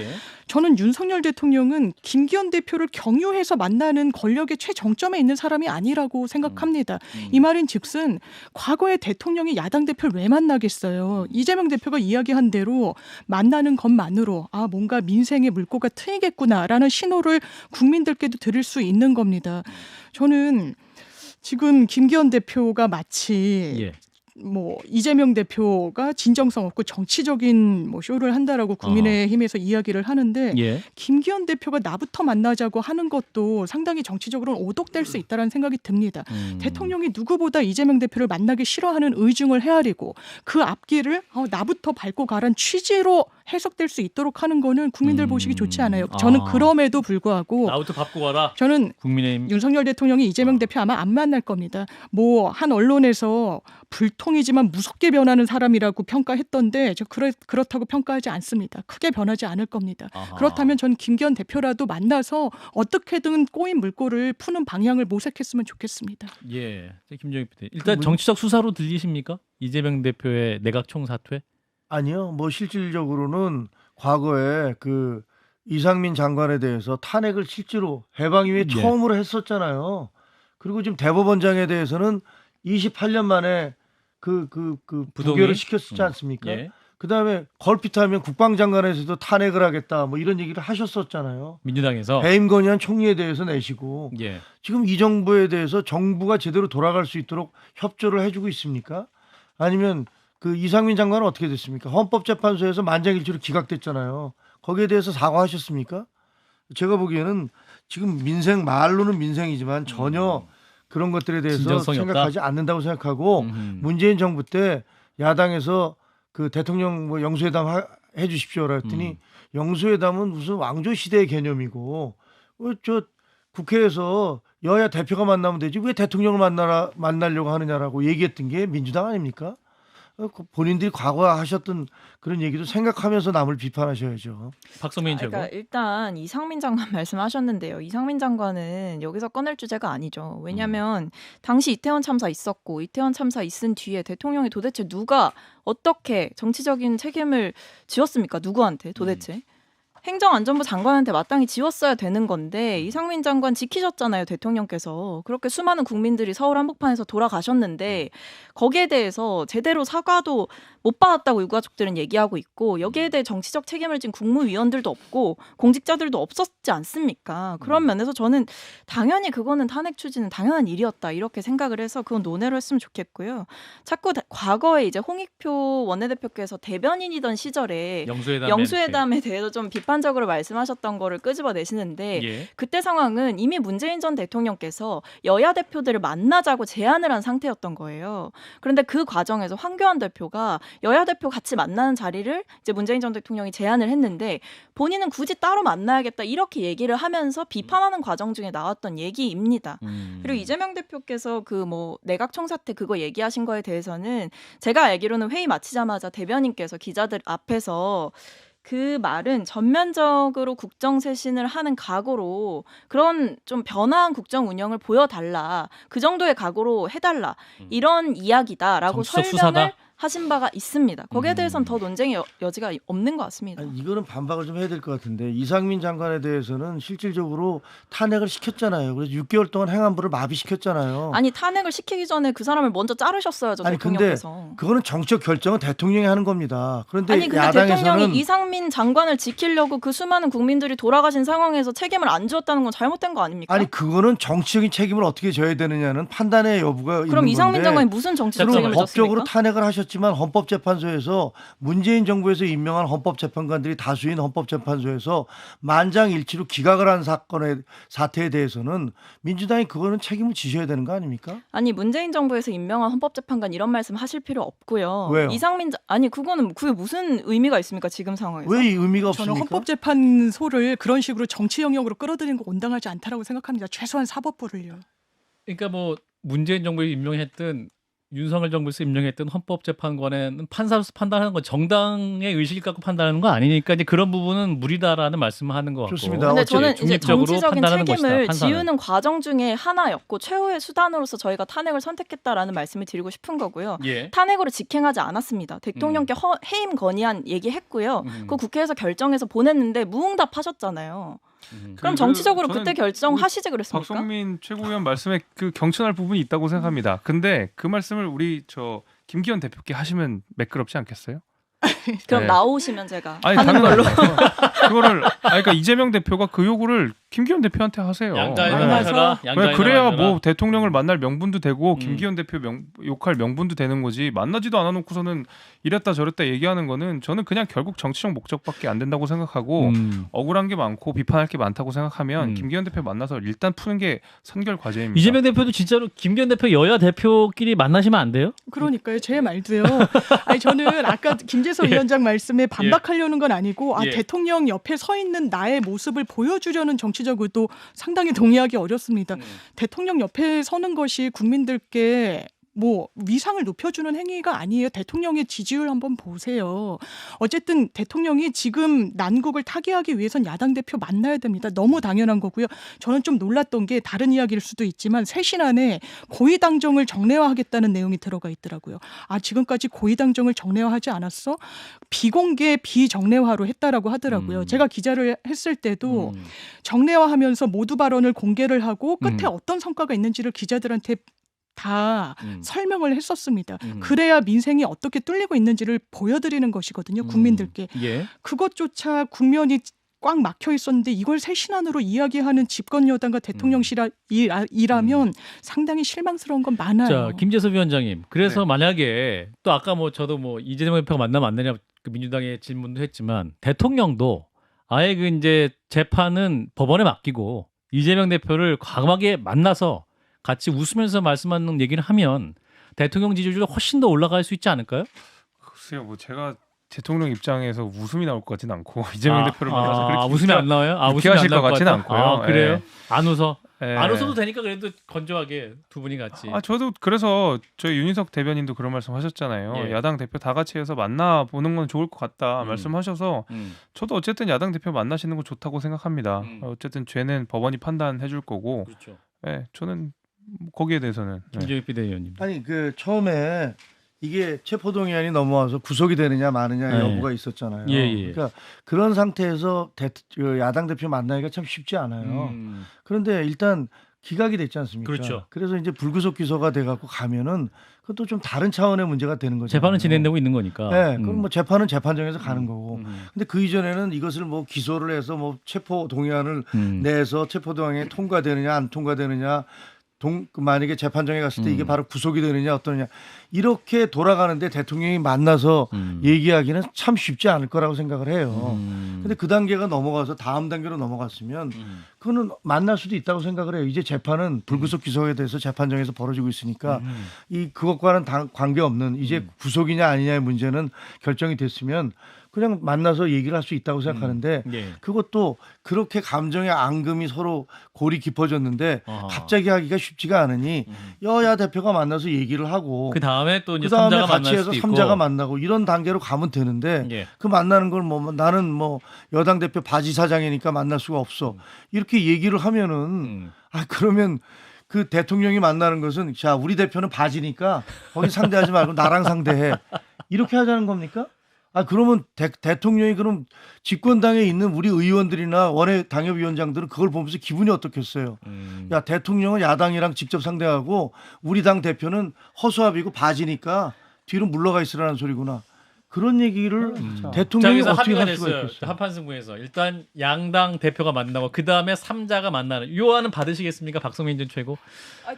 저는 윤석열 대통령은 김기현 대표를 경유해서 만나는 권력의 최정점에 있는 사람이 아니라고 생각합니다. 이 말인 즉슨 과거에 대통령이 야당 대표를 왜 만나겠어요. 이재명 대표가 이야기한 대로 만나는 것만으로 뭔가 민생의 물꼬가 트이겠구나라는 신호를 국민들께도 드릴 수 있는 겁니다. 저는 지금 김기현 대표가 마치 뭐 이재명 대표가 진정성 없고 정치적인 뭐 쇼를 한다라고 국민의힘에서 이야기를 하는데, 김기현 대표가 나부터 만나자고 하는 것도 상당히 정치적으로는 오독될 수 있다는 생각이 듭니다. 대통령이 누구보다 이재명 대표를 만나기 싫어하는 의중을 헤아리고 그 앞길을 나부터 밟고 가란 취지로 해석될 수 있도록 하는 거는 국민들 보시기 좋지 않아요. 저는 그럼에도 불구하고 나부터 밟고 가라. 저는 국민의힘 윤석열 대통령이 이재명 대표 아마 안 만날 겁니다. 뭐 한 언론에서 불통이지만 무섭게 변하는 사람이라고 평가했던데, 저 그렇다고 평가하지 않습니다. 크게 변하지 않을 겁니다. 그렇다면 전 김기현 대표라도 만나서 어떻게든 꼬인 물꼬를 푸는 방향을 모색했으면 좋겠습니다. 예, 김정일 PD. 일단 정치적 수사로 들리십니까? 이재명 대표의 내각 총사퇴? 아니요. 뭐 실질적으로는 과거에 그 이상민 장관에 대해서 탄핵을 실제로 해방 이후에 처음으로 했었잖아요. 그리고 지금 대법원장에 대해서는 28년 만에 부결을 시켰었지 않습니까? 그다음에 걸핏하면 국방장관에서도 탄핵을 하겠다 뭐 이런 얘기를 하셨었잖아요. 민주당에서 해임 건의안 총리에 대해서 내시고 지금 이 정부에 대해서 정부가 제대로 돌아갈 수 있도록 협조를 해주고 있습니까? 아니면 그 이상민 장관은 어떻게 됐습니까? 헌법재판소에서 만장일치로 기각됐잖아요. 거기에 대해서 사과하셨습니까? 제가 보기에는 지금 민생 말로는 민생이지만 전혀 그런 것들에 대해서 진정성이 생각하지 않는다고 생각하고 문재인 정부 때 야당에서 그 대통령 뭐 영수회담 해 주십시오라 했더니 영수회담은 무슨 왕조 시대의 개념이고 저 국회에서 여야 대표가 만나면 되지 왜 대통령을 만나려고 하느냐라고 얘기했던 게 민주당 아닙니까? 본인들이 과거 하셨던 그런 얘기도 생각하면서 남을 비판하셔야죠. 박성민 최고. 그러니까 일단 이상민 장관 말씀하셨는데요. 이상민 장관은 여기서 꺼낼 주제가 아니죠. 왜냐하면 당시 이태원 참사 있었고 이태원 참사 있은 뒤에 대통령이 도대체 누가 어떻게 정치적인 책임을 지었습니까? 누구한테 도대체? 행정안전부 장관한테 마땅히 지웠어야 되는 건데 이상민 장관 지키셨잖아요. 대통령께서. 그렇게 수많은 국민들이 서울 한복판에서 돌아가셨는데 거기에 대해서 제대로 사과도 못 받았다고 유가족들은 얘기하고 있고 여기에 대해 정치적 책임을 진 국무위원들도 없고 공직자들도 없었지 않습니까? 그런 면에서 저는 당연히 그거는 탄핵 추진은 당연한 일이었다 이렇게 생각을 해서 그건 논외로 했으면 좋겠고요. 자꾸 과거에 이제 홍익표 원내대표께서 대변인이던 시절에 영수회담에 대해서 좀 비판적으로 말씀하셨던 거를 끄집어내시는데 예. 그때 상황은 이미 문재인 전 대통령께서 여야 대표들을 만나자고 제안을 한 상태였던 거예요. 그런데 그 과정에서 황교안 대표가 여야 대표 같이 만나는 자리를 이제 문재인 전 대통령이 제안을 했는데 본인은 굳이 따로 만나야겠다 이렇게 얘기를 하면서 비판하는 과정 중에 나왔던 얘기입니다. 그리고 이재명 대표께서 그 뭐 내각 총사 때 그거 얘기하신 거에 대해서는 제가 알기로는 회의 마치자마자 대변인께서 기자들 앞에서 그 말은 전면적으로 국정 쇄신을 하는 각오로 그런 좀 변화한 국정 운영을 보여달라. 그 정도의 각오로 해달라. 이런 이야기다라고 설명을 수사다? 하신 바가 있습니다. 거기에 대해서는 더 논쟁의 여지가 없는 것 같습니다. 아니, 이거는 반박을 좀 해야 될 것 같은데 이상민 장관에 대해서는 실질적으로 탄핵을 시켰잖아요. 그래서 6개월 동안 행안부를 마비시켰잖아요. 아니 탄핵을 시키기 전에 그 사람을 먼저 자르셨어야죠. 아니 대통령께서. 근데 그거는 정치적 결정은 대통령이 하는 겁니다. 그런데 아니 근데 야당에서는 대통령이 이상민 장관을 지키려고 그 수많은 국민들이 돌아가신 상황에서 책임을 안 지었다는 건 잘못된 거 아닙니까? 아니 그거는 정치적인 책임을 어떻게 져야 되느냐는 판단의 여부가 있는 건데 그럼 이상민 장관이 무슨 정치적 책임을 법적으로 졌습니까? 탄핵을 하셨지만 헌법재판소에서 문재인 정부에서 임명한 헌법재판관들이 다수인 헌법재판소에서 만장일치로 기각을 한 사태에 대해서는 민주당이 그거는 책임을 지셔야 되는 거 아닙니까? 아니 문재인 정부에서 임명한 헌법재판관 이런 말씀 하실 필요 없고요. 왜요? 아니 그거는 그게 무슨 의미가 있습니까 지금 상황에서? 왜 이 의미가 저는 없습니까? 헌법재판소를 그런 식으로 정치 영역으로 끌어들이는 거 온당하지 않다라고 생각합니다. 최소한 사법부를요. 그러니까 뭐 문재인 정부에 임명했든 윤석열 정부에서 임명했던 헌법재판관에는 판사로서 판단하는 건 정당의 의식을 갖고 판단하는 거 아니니까 이제 그런 부분은 무리다라는 말씀하는 것 같고. 좋습니다. 근데 저는 이제 중립적으로 정치적인 판단하는 책임을 것이다, 판사는. 지우는 과정 중에 하나였고 최후의 수단으로서 저희가 탄핵을 선택했다라는 말씀을 드리고 싶은 거고요. 예. 탄핵으로 직행하지 않았습니다. 대통령께 해임 건의안 얘기했고요. 그 국회에서 결정해서 보냈는데 무응답하셨잖아요. 그럼 정치적으로 그때 결정하시지 그랬습니까? 박성민 최고위원 말씀에 그 경청할 부분이 있다고 생각합니다. 근데 그 말씀을 우리 김기현 대표께 하시면 매끄럽지 않겠어요? 그럼 네. 나오시면 제가 아니 하는 걸로. 그거를 그러니까 이재명 대표가 그 요구를 김기현 대표한테 하세요. 양자에다 그래야 뭐 대통령을 만날 명분도 되고 음. 김기현 대표 욕할 명분도 되는 거지. 만나지도 않아 놓고서는 이랬다 저랬다 얘기하는 거는 저는 그냥 결국 정치적 목적밖에 안 된다고 생각하고 억울한 게 많고 비판할 게 많다고 생각하면 김기현 대표 만나서 일단 푸는 게 선결 과제입니다. 이재명 대표도 진짜로 김기현 대표 여야 대표끼리 만나시면 안 돼요? 그러니까요. 제 말도요. 아니 저는 아까 김재석 예. 위원장 말씀에 반박하려는 건 아니고 예. 대통령 옆에 서 있는 나의 모습을 보여주려는 정치적 의도 상당히 동의하기 어렵습니다. 대통령 옆에 서는 것이 국민들께 뭐 위상을 높여주는 행위가 아니에요. 대통령의 지지율 한번 보세요. 어쨌든 대통령이 지금 난국을 타개하기 위해선 야당 대표 만나야 됩니다. 너무 당연한 거고요. 저는 좀 놀랐던 게 다른 이야기일 수도 있지만 쇄신안에 고위당정을 정례화하겠다는 내용이 들어가 있더라고요. 아 지금까지 고위당정을 정례화하지 않았어? 비공개 비정례화로 했다라고 하더라고요. 제가 기자를 했을 때도 정례화하면서 모두 발언을 공개를 하고 끝에 어떤 성과가 있는지를 기자들한테 다 설명을 했었습니다. 그래야 민생이 어떻게 뚫리고 있는지를 보여드리는 것이거든요. 국민들께. 예. 그것조차 국면이 꽉 막혀 있었는데 이걸 쇄신안으로 이야기하는 집권 여당과 대통령실이라면 상당히 실망스러운 건 많아요. 자, 김재섭 위원장님. 그래서 네. 만약에 또 아까 뭐 저도 뭐 이재명 대표가 만나면 안 되냐 그 민주당의 질문도 했지만 대통령도 아예 그 이제 재판은 법원에 맡기고 이재명 대표를 과감하게 만나서 같이 웃으면서 말씀하는 얘기를 하면 대통령 지지율이 훨씬 더 올라갈 수 있지 않을까요? 글쎄요, 뭐 제가 대통령 입장에서 웃음이 나올 것 같지는 않고 이재명 대표를 만나서 그렇게 웃음이 안 나와요? 웃게 하실 것 같지는 않고요. 그래요? 예. 안 웃어? 예. 안 웃어도 되니까 그래도 건조하게 두 분이 같이. 저도 그래서 저희 윤희석 대변인도 그런 말씀하셨잖아요. 예. 야당 대표 다 같이 해서 만나 보는 건 좋을 것 같다 말씀하셔서 저도 어쨌든 야당 대표 만나시는 건 좋다고 생각합니다. 어쨌든 죄는 법원이 판단해 줄 거고. 그렇죠. 예, 저는 거기에 대해서는 김재익 비대위원님. 아니 그 처음에 이게 체포동의안이 넘어와서 구속이 되느냐 마느냐 네. 여부가 있었잖아요. 예. 그러니까 그런 상태에서 야당 대표 만나기가 참 쉽지 않아요. 그런데 일단 기각이 됐지 않습니까? 그렇죠. 그래서 이제 불구속 기소가 돼갖고 가면은 그것도 좀 다른 차원의 문제가 되는 거죠. 재판은 진행되고 있는 거니까. 네, 그럼 뭐 재판은 재판정에서 가는 거고. 근데 그 이전에는 이것을 뭐 기소를 해서 뭐 체포 동의안을 내서 체포 동의안이 통과되느냐 안 통과되느냐. 만약에 재판정에 갔을 때 이게 바로 구속이 되느냐 어떠느냐 이렇게 돌아가는데 대통령이 만나서 얘기하기는 참 쉽지 않을 거라고 생각을 해요. 근데 그 단계가 넘어가서 다음 단계로 넘어갔으면 그거는 만날 수도 있다고 생각을 해요. 이제 재판은 불구속 기소에 대해서 재판정에서 벌어지고 있으니까 그것과는 관계없는 이제 구속이냐 아니냐의 문제는 결정이 됐으면 그냥 만나서 얘기를 할 수 있다고 생각하는데 예. 그것도 그렇게 감정의 앙금이 서로 골이 깊어졌는데 갑자기 하기가 쉽지가 않으니 여야 대표가 만나서 얘기를 하고 그 다음에 또 이제 그 다음에 3자가 같이 만날 해서 수도 3자가 있고. 만나고 이런 단계로 가면 되는데 예. 그 만나는 걸 뭐 나는 뭐 여당 대표 바지 사장이니까 만날 수가 없어 이렇게 얘기를 하면은 그러면 그 대통령이 만나는 것은 자 우리 대표는 바지니까 거기 상대하지 말고 나랑 상대해 이렇게 하자는 겁니까? 그러면 대통령이 그럼 집권당에 있는 우리 의원들이나 원외 당협위원장들은 그걸 보면서 기분이 어떻겠어요? 야 대통령은 야당이랑 직접 상대하고 우리 당 대표는 허수아비고 바지니까 뒤로 물러가 있으라는 소리구나. 그런 얘기를 대통령이 여기서 어떻게 합의가 할 수가 됐어요. 있겠어요? 한판 승부에서 일단 양당 대표가 만나고 그 다음에 3자가 만나는 요안은 받으시겠습니까? 박성민 전 최고.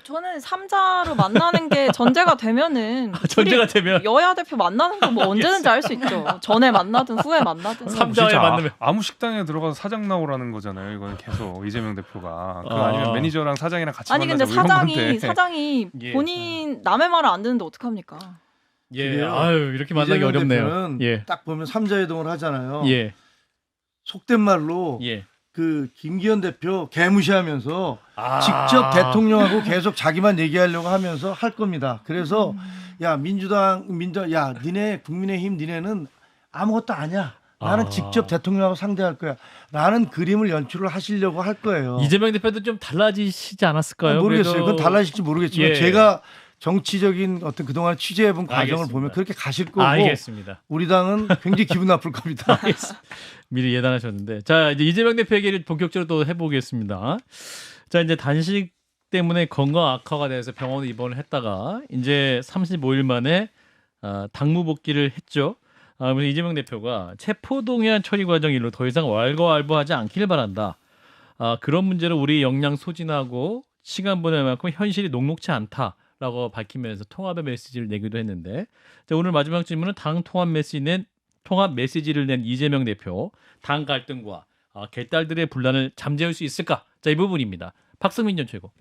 저는 3자로 만나는 게 전제가 되면은 전제가 되면 여야 대표 만나는 거 뭐 언제든지 할 수 있죠. 전에 만나든 후에 만나든. 3자에 만나면 아무 식당에 들어가서 사장 나오라는 거잖아요. 이건 계속 이재명 대표가 그거 아. 아니면 매니저랑 사장이랑 같이 아니 만나자 근데 뭐 이런 건데. 사장이 예. 본인 남의 말을 안 듣는데 어떡합니까? 예. 그래요. 아유, 이렇게 만나기 이재명 어렵네요. 대표는 예. 딱 보면 3자 회동을 하잖아요. 예. 속된 말로 예. 그 김기현 대표 개무시하면서 직접 대통령하고 계속 자기만 얘기하려고 하면서 할 겁니다. 그래서 야 야 니네 국민의힘 니네는 아무것도 아니야. 나는 직접 대통령하고 상대할 거야. 라는 그림을 연출을 하시려고 할 거예요. 이재명 대표도 좀 달라지시지 않았을까요? 모르겠어요. 그래도... 그건 달라질지 모르겠지만 예. 제가 정치적인 어떤 그동안 취재해본 과정을 알겠습니다. 보면 그렇게 가실 거고 알겠습니다. 우리 당은 굉장히 기분 나쁠 겁니다. 미리 예단하셨는데 자 이제 이재명 대표 얘기를 본격적으로 또 해보겠습니다. 자 이제 단식 때문에 건강 악화가 돼서 병원에 입원을 했다가 이제 35일 만에 당무 복귀를 했죠. 그래서 이재명 대표가 체포동의안 처리 과정 일로 더 이상 왈가왈부하지 않기를 바란다. 그런 문제로 우리 역량 소진하고 시간 보낼 만큼 현실이 녹록치 않다라고 밝히면서 통합의 메시지를 내기도 했는데 자, 오늘 마지막 질문은 당 통합 메시지를 낸 이재명 대표 당 갈등과 개딸들의 분란을 잠재울 수 있을까? 자, 이 부분입니다. 박성민 전 최고.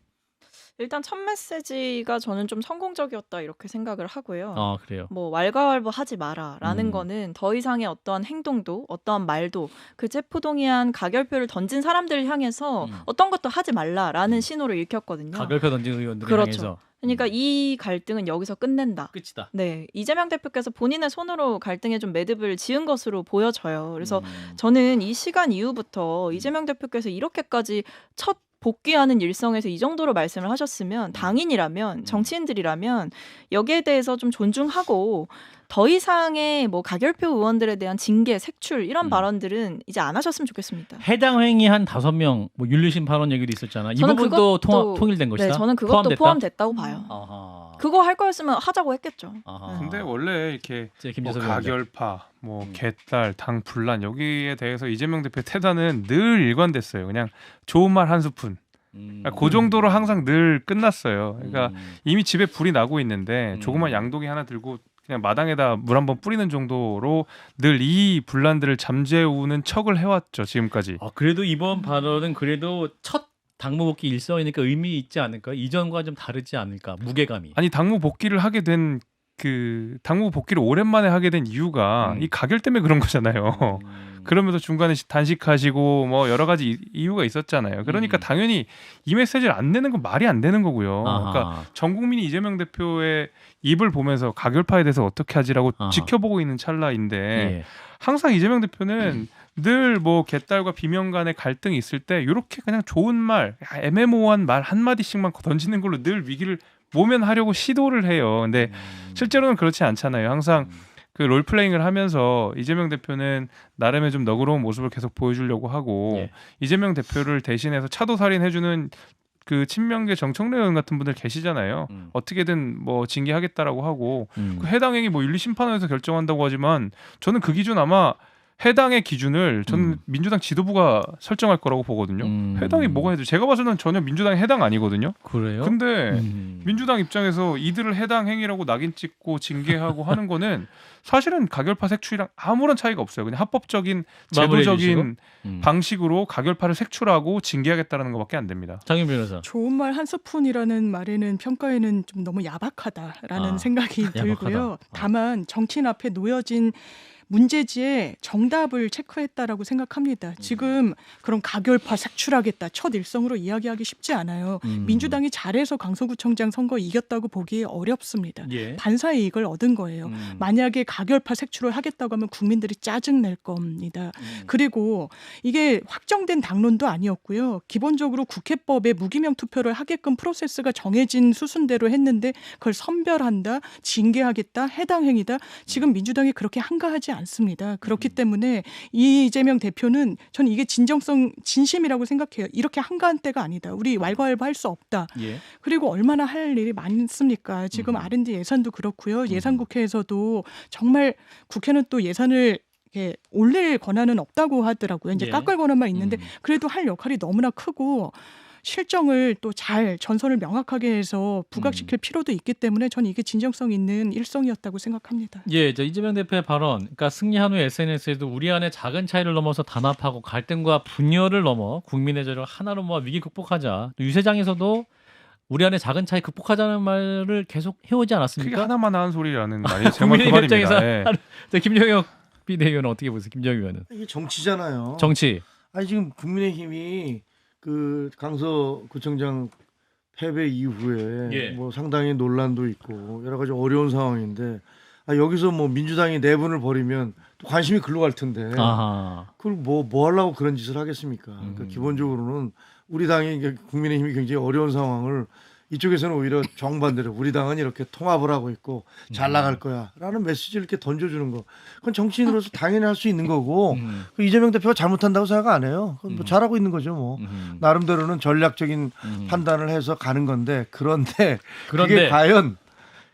일단 첫 메시지가 저는 좀 성공적이었다 이렇게 생각을 하고요. 그래요. 뭐 왈가왈부 하지 마라라는 거는 더 이상의 어떠한 행동도 어떠한 말도 그 체포동의안 가결표를 던진 사람들을 향해서 어떤 것도 하지 말라라는 신호를 읽혔거든요. 가결표 던진 의원들을 그렇죠. 향해서. 그러니까 이 갈등은 여기서 끝낸다. 끝이다. 네, 이재명 대표께서 본인의 손으로 갈등에 좀 매듭을 지은 것으로 보여져요. 그래서 저는 이 시간 이후부터 이재명 대표께서 이렇게까지 첫 복귀하는 일성에서 이 정도로 말씀을 하셨으면 당인이라면 정치인들이라면 여기에 대해서 좀 존중하고 더 이상의 뭐 가결표 의원들에 대한 징계, 색출 이런 발언들은 이제 안 하셨으면 좋겠습니다. 해당 행위 한 5명 뭐 윤리심판원 얘기도 있었잖아. 이 부분도 통일된 것이다. 네, 저는 그것도 포함됐다고 봐요. 아하. 그거 할 거였으면 하자고 했겠죠. 아하. 근데 원래 이렇게 뭐 김재석 가결파, 뭐 개딸, 당 분란 여기에 대해서 이재명 대표 태도는 늘 일관됐어요. 그냥 좋은 말 한 스푼. 그러니까 그 정도로 항상 늘 끝났어요. 그러니까 이미 집에 불이 나고 있는데 조그만 양동이 하나 들고 그냥 마당에다 물 한번 뿌리는 정도로 늘 이 분란들을 잠재우는 척을 해왔죠 지금까지. 그래도 이번 발언은 그래도 첫 당무 복귀 일성이니까 의미 있지 않을까? 이전과 좀 다르지 않을까? 무게감이. 아니 당무 복귀를 하게 된 당무 복귀를 오랜만에 하게 된 이유가 이 가결 때문에 그런 거잖아요. 그러면서 중간에 단식하시고 뭐 여러 가지 이유가 있었잖아요. 그러니까 당연히 이 메시지를 안 내는 건 말이 안 되는 거고요. 아하. 그러니까 전 국민이 이재명 대표의 입을 보면서 가결파에 대해서 어떻게 하지라고 아하. 지켜보고 있는 찰나인데 예. 항상 이재명 대표는 늘 뭐 개딸과 비명 간의 갈등이 있을 때 이렇게 그냥 좋은 말, 애매모호한 말 한마디씩만 던지는 걸로 늘 위기를 모면하려고 시도를 해요. 근데 실제로는 그렇지 않잖아요. 항상 그 롤플레잉을 하면서 이재명 대표는 나름의 좀 너그러운 모습을 계속 보여주려고 하고 예. 이재명 대표를 대신해서 차도살인해주는 그 친명계 정청래 의원 같은 분들 계시잖아요. 어떻게든 뭐 징계하겠다라고 하고 그 해당 행위 뭐 윤리심판원에서 결정한다고 하지만 저는 그 기준 아마 해당의 기준을 저는 민주당 지도부가 설정할 거라고 보거든요. 해당이 뭐가 해도 제가 봐서는 전혀 민주당이 해당 아니거든요. 그래요? 근데 민주당 입장에서 이들을 해당 행위라고 낙인 찍고 징계하고 하는 거는 사실은 가결파 색출이랑 아무런 차이가 없어요. 그냥 합법적인 제도적인 방식으로 가결파를 색출하고 징계하겠다는 것밖에 안 됩니다. 장윤 변호사. 좋은 말 한 스푼이라는 말에는 평가에는 좀 너무 야박하다라는 생각이 들고요. 다만 정치인 앞에 놓여진 문제지에 정답을 체크했다라고 생각합니다. 지금 그런 가결파 색출하겠다 첫 일성으로 이야기하기 쉽지 않아요. 민주당이 잘해서 강서구청장 선거 이겼다고 보기 어렵습니다. 예. 반사의 이익을 얻은 거예요. 만약에 가결파 색출을 하겠다고 하면 국민들이 짜증낼 겁니다. 그리고 이게 확정된 당론도 아니었고요. 기본적으로 국회법에 무기명 투표를 하게끔 프로세스가 정해진 수순대로 했는데 그걸 선별한다, 징계하겠다, 해당 행위다. 지금 민주당이 그렇게 한가하지 않습니다. 그렇기 때문에 이재명 대표는 저는 이게 진심이라고 생각해요. 이렇게 한가한 때가 아니다. 우리 왈가왈부할 수 없다. 예. 그리고 얼마나 할 일이 많습니까? 지금 R&D 예산도 그렇고요. 예산국회에서도 정말 국회는 또 예산을 이렇게 올릴 권한은 없다고 하더라고요. 이제 예. 깎을 권한만 있는데 그래도 할 역할이 너무나 크고 실정을 또 잘 전선을 명확하게 해서 부각시킬 필요도 있기 때문에 저는 이게 진정성 있는 일성이었다고 생각합니다. 예, 저 이재명 대표의 발언, 그러니까 승리한 후 SNS에도 우리 안에 작은 차이를 넘어서 단합하고 갈등과 분열을 넘어 국민의 저를 하나로 모아 위기 극복하자. 또 유세장에서도 우리 안에 작은 차이 극복하자는 말을 계속 해오지 않았습니까? 그게 하나만 하는 소리라는 말이 제 국민의 말 그 입장에서 말입니다. 예. 김정혁 비대위원은 어떻게 보세요? 김정혁 의원은 이게 정치잖아요. 정치. 아니 지금 국민의힘이 그 강서구청장 패배 이후에 예. 뭐 상당히 논란도 있고 여러 가지 어려운 상황인데 여기서 뭐 민주당이 내분을 벌이면 또 관심이 글로 갈 텐데 아하. 그걸 뭐 하려고 그런 짓을 하겠습니까? 그러니까 기본적으로는 우리 당이 국민의힘이 굉장히 어려운 상황을 이쪽에서는 오히려 정반대로 우리 당은 이렇게 통합을 하고 있고 잘 나갈 거야라는 메시지를 이렇게 던져주는 거 그건 정치인으로서 당연히 할 수 있는 거고 그 이재명 대표가 잘못한다고 생각 안 해요. 그건 뭐 잘하고 있는 거죠. 뭐 나름대로는 전략적인 판단을 해서 가는 건데 그런데 그게 과연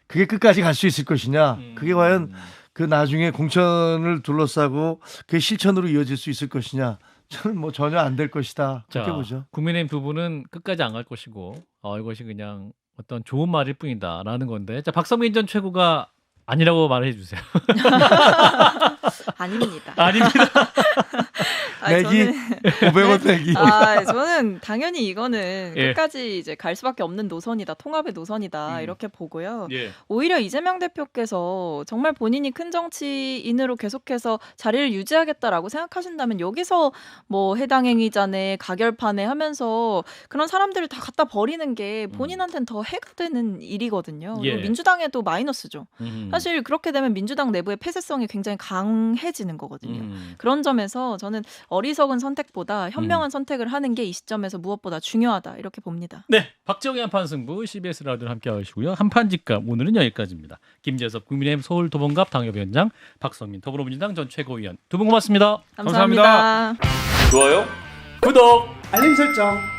그게 끝까지 갈 수 있을 것이냐? 그게 과연 그 나중에 공천을 둘러싸고 그게 실천으로 이어질 수 있을 것이냐? 저는 뭐 전혀 안 될 것이다. 그렇게 보죠. 국민의힘 두 분은 끝까지 안 갈 것이고 이것이 그냥 어떤 좋은 말일 뿐이다라는 건데 자 박성민 전 최고가 아니라고 말해 주세요. 아닙니다. 아닙니다. 내기 500원 내기. 저는 당연히 이거는 예. 끝까지 이제 갈 수밖에 없는 노선이다. 통합의 노선이다. 이렇게 보고요. 예. 오히려 이재명 대표께서 정말 본인이 큰 정치인으로 계속해서 자리를 유지하겠다라고 생각하신다면 여기서 뭐 해당 행위자네 가결파네 하면서 그런 사람들을 다 갖다 버리는 게 본인한테는 더 해가 되는 일이거든요. 예. 그리고 민주당에도 마이너스죠. 사실 그렇게 되면 민주당 내부의 폐쇄성이 굉장히 강해지는 거거든요. 그런 점에서 저는 어리석은 선택보다 현명한 선택을 하는 게 이 시점에서 무엇보다 중요하다 이렇게 봅니다. 네, 박정희 한판 승부 CBS 라디오 함께 하시고요. 한판 직갑 오늘은 여기까지입니다. 김재섭 국민의힘 서울 도봉갑 당협위원장, 박성민 더불어민주당 전 최고위원 두 분 고맙습니다. 감사합니다. 좋아요, 구독, 알림 설정.